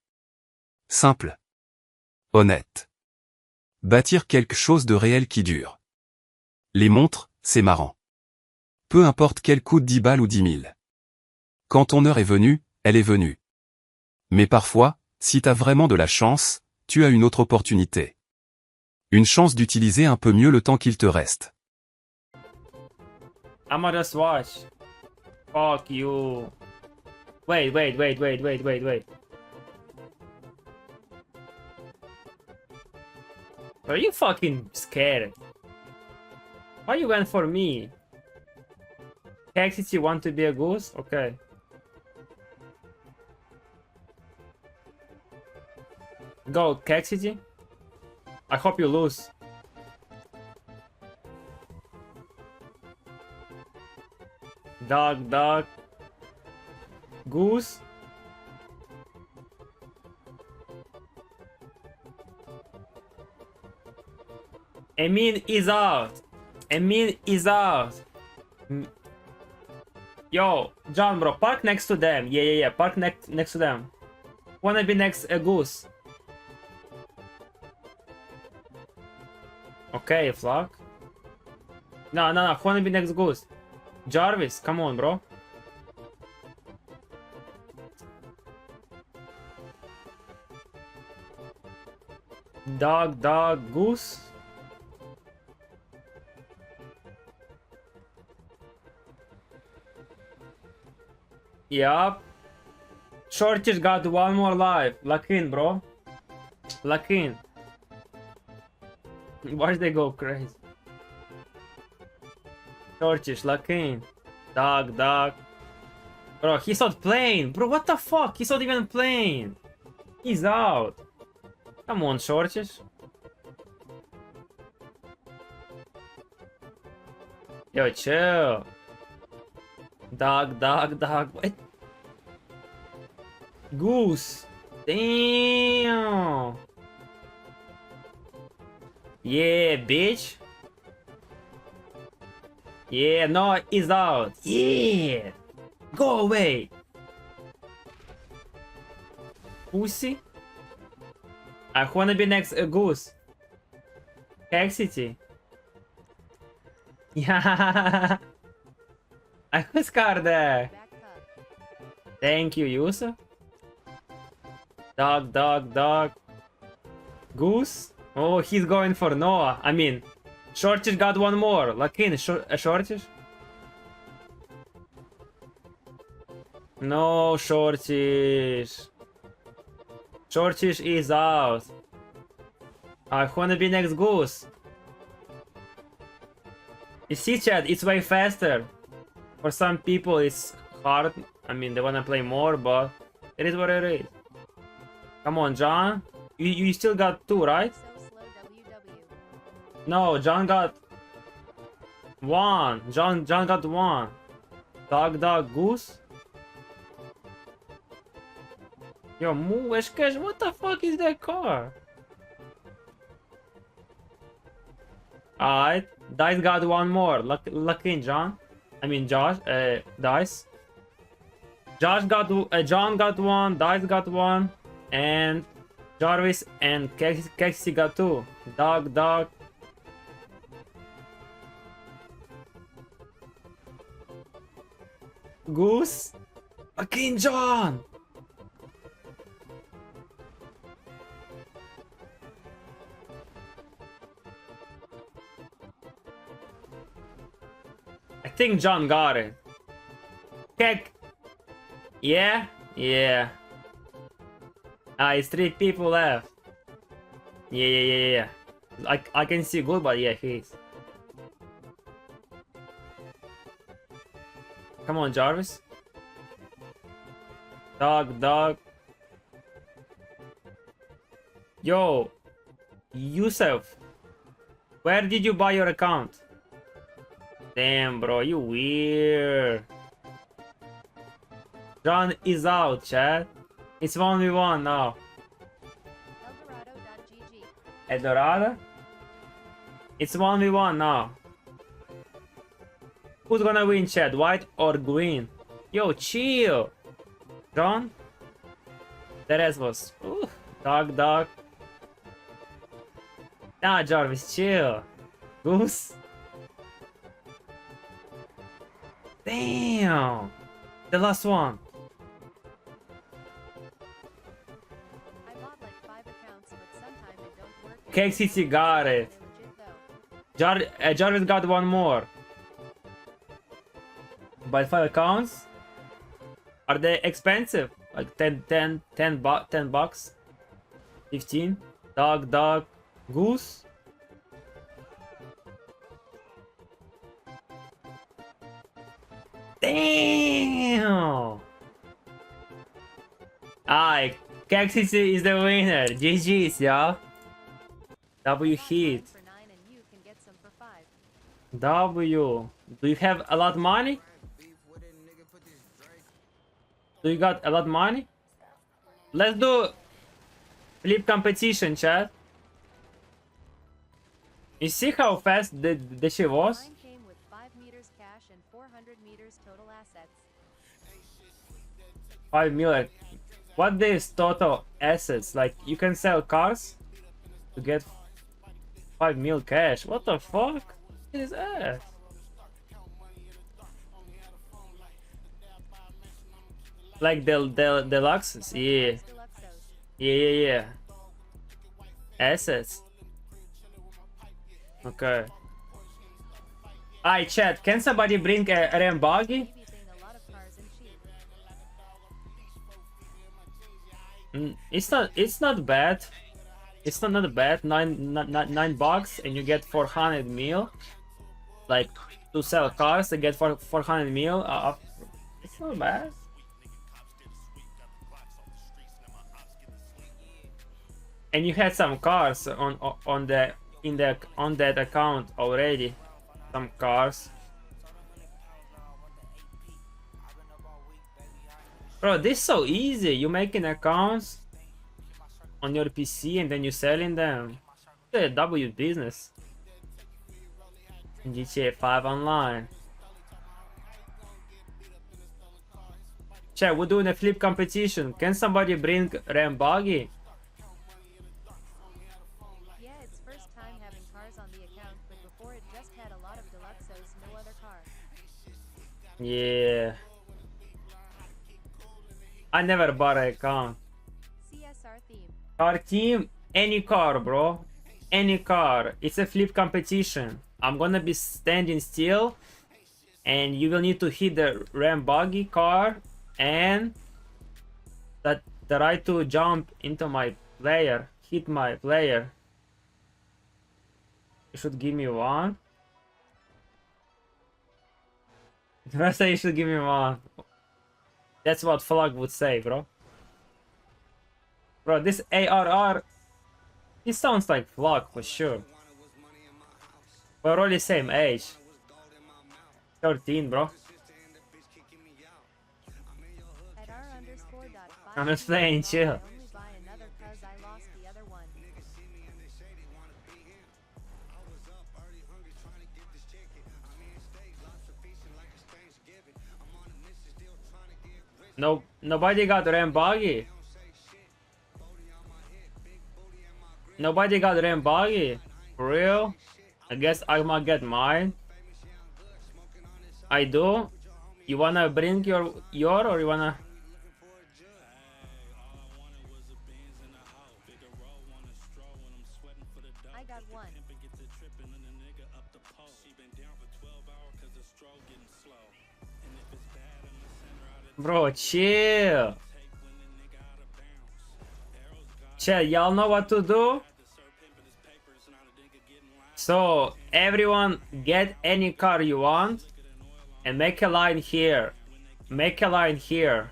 Simple. Honnête. Bâtir quelque chose de réel qui dure. Les montres, c'est marrant. Peu importe qu'elle coûte 10 balles ou 10 000. Quand ton heure est venue, elle est venue. Mais parfois, si t'as vraiment de la chance, tu as une autre opportunité. Une chance d'utiliser un peu mieux le temps qu'il te reste. I'ma just watch. Fuck you. Wait. Are you fucking scared? Why you went for me? Taxi want to be a goose? Okay. Go, Caxity. I hope you lose. Dog. Goose. Emin is out. Emin is out. Yo, John, bro, park next to them. Yeah. Park next to them. Wanna be next a goose? Okay, Flock. No. Wanna be next goose? Jarvis, come on, bro. Dog, goose. Yup. Shortish got one more life. Lock in, bro. Lock in. Watch they go crazy. Shortish, lock in. Dog. Bro, he's not playing. Bro, what the fuck? He's not even playing. He's out. Come on, Shortish. Yo, chill. Dog. What? Goose. Damn. Yeah, bitch. Yeah, no, he's out. Yeah. Go away. Pussy. I wanna be next goose. Caxity. Yeah. I was scared there. Thank you, Yusa. Dog. Goose. Oh, he's going for Noah. I mean, Shortish got one more. Lakin, Shortish? No, Shortish. Shortish is out. I wanna be next goose. You see, chat, it's way faster. For some people, it's hard. I mean, they wanna play more, but it is what it is. Come on, John. You still got two, right? No, John got one. John got one. Dog, goose. Yo, Mueshkesh, what the fuck is that car? Alright, Dice got one more. Lucky in John. I mean Josh. Dice. John got one. Dice got one, and Jarvis and Kexi got two. Dog. Goose. Fucking John. I think John got it. Kek. Yeah. It's 3 people left. Yeah. I can see good, but yeah, he is. Come on, Jarvis. Dog. Yo, Yusuf, where did you buy your account? Damn, bro, you weird. John is out, chat. It's 1v1 now. Eldorado.gg. Eldorado? It's 1v1 now. Who's gonna win, chat? White or green? Yo, chill. John? The rest was. Ooh, dog. Nah, Jarvis, chill. Goose? Damn. The last one. I bought like 5 accounts, but sometime it don't work. Cake City got it. They're legit though. Jarvis got one more. But 5 accounts? Are they expensive? Like 10 bucks? 15? Dog, goose? Damn! Alright, Cake City is the winner. GG's, y'all. W hit. For 9 and you can get some for 5. W. Do you have a lot of money? Do you got a lot of money? Let's do flip competition, chat. You see how fast the shit was? Mine came with 5 meters cash and 400 meters total assets. 5 million. What is total assets? Like you can sell cars to get 5 mil cash. What the fuck is that? Like the deluxes, yeah. Deluxos. Yeah. Assets. Okay. Alright, chat. Can somebody bring a Ram buggy? Maybe being a lot of cars and cheap. It's not bad. It's not bad. Nine bucks and you get 400 mil. Like to sell cars to get 400 mil. It's not bad. And you had some cars on that account already. Some cars. Bro, this is so easy. You making accounts on your PC and then you selling them. The W business. In GTA 5 online. Chat, we're doing a flip competition. Can somebody bring Ram buggy? Yeah, it's first time having cars on the account, but before it just had a lot of Deluxos, no other car. Yeah. I never bought an account. CSR theme. Car team, any car, bro. Any car. It's a flip competition. I'm gonna be standing still and you will need to hit the Ram buggy car and the right to jump into my player. Hit my player. You should give me one. First you should give me one. That's what Flug would say, bro. Bro, this ARR, it sounds like Flug for sure. We're only same age. 13, bro. At r_.5. I'm just playing chill. I only buy another cause I lost the other one. No, nobody got Ram buggy. Nobody got Ram buggy. For real? I guess I might get mine. I do. You wanna bring your or you wanna? I got one. Bro, chill. Chat, y'all know what to do? So, everyone get any car you want and make a line here. Make a line here.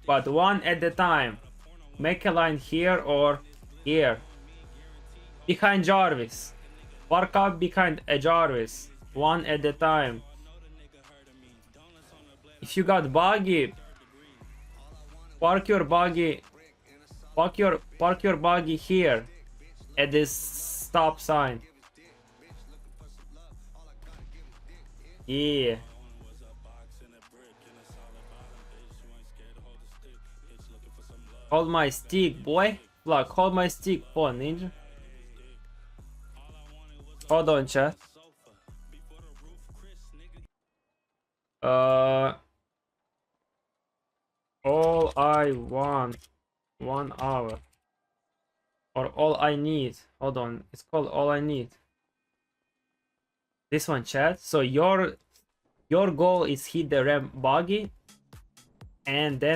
But one at a time. Make a line here or here. Behind Jarvis. Park up behind a Jarvis. One at a time. If you got buggy, park your buggy here at this stop sign. Yeah. Hold my stick, boy. Look, hold my stick, for ninja. Hold on, chat. All I want, 1 hour. Or all I need. Hold on, it's called all I need. This one, chat. So your goal is hit the ramp buggy, and then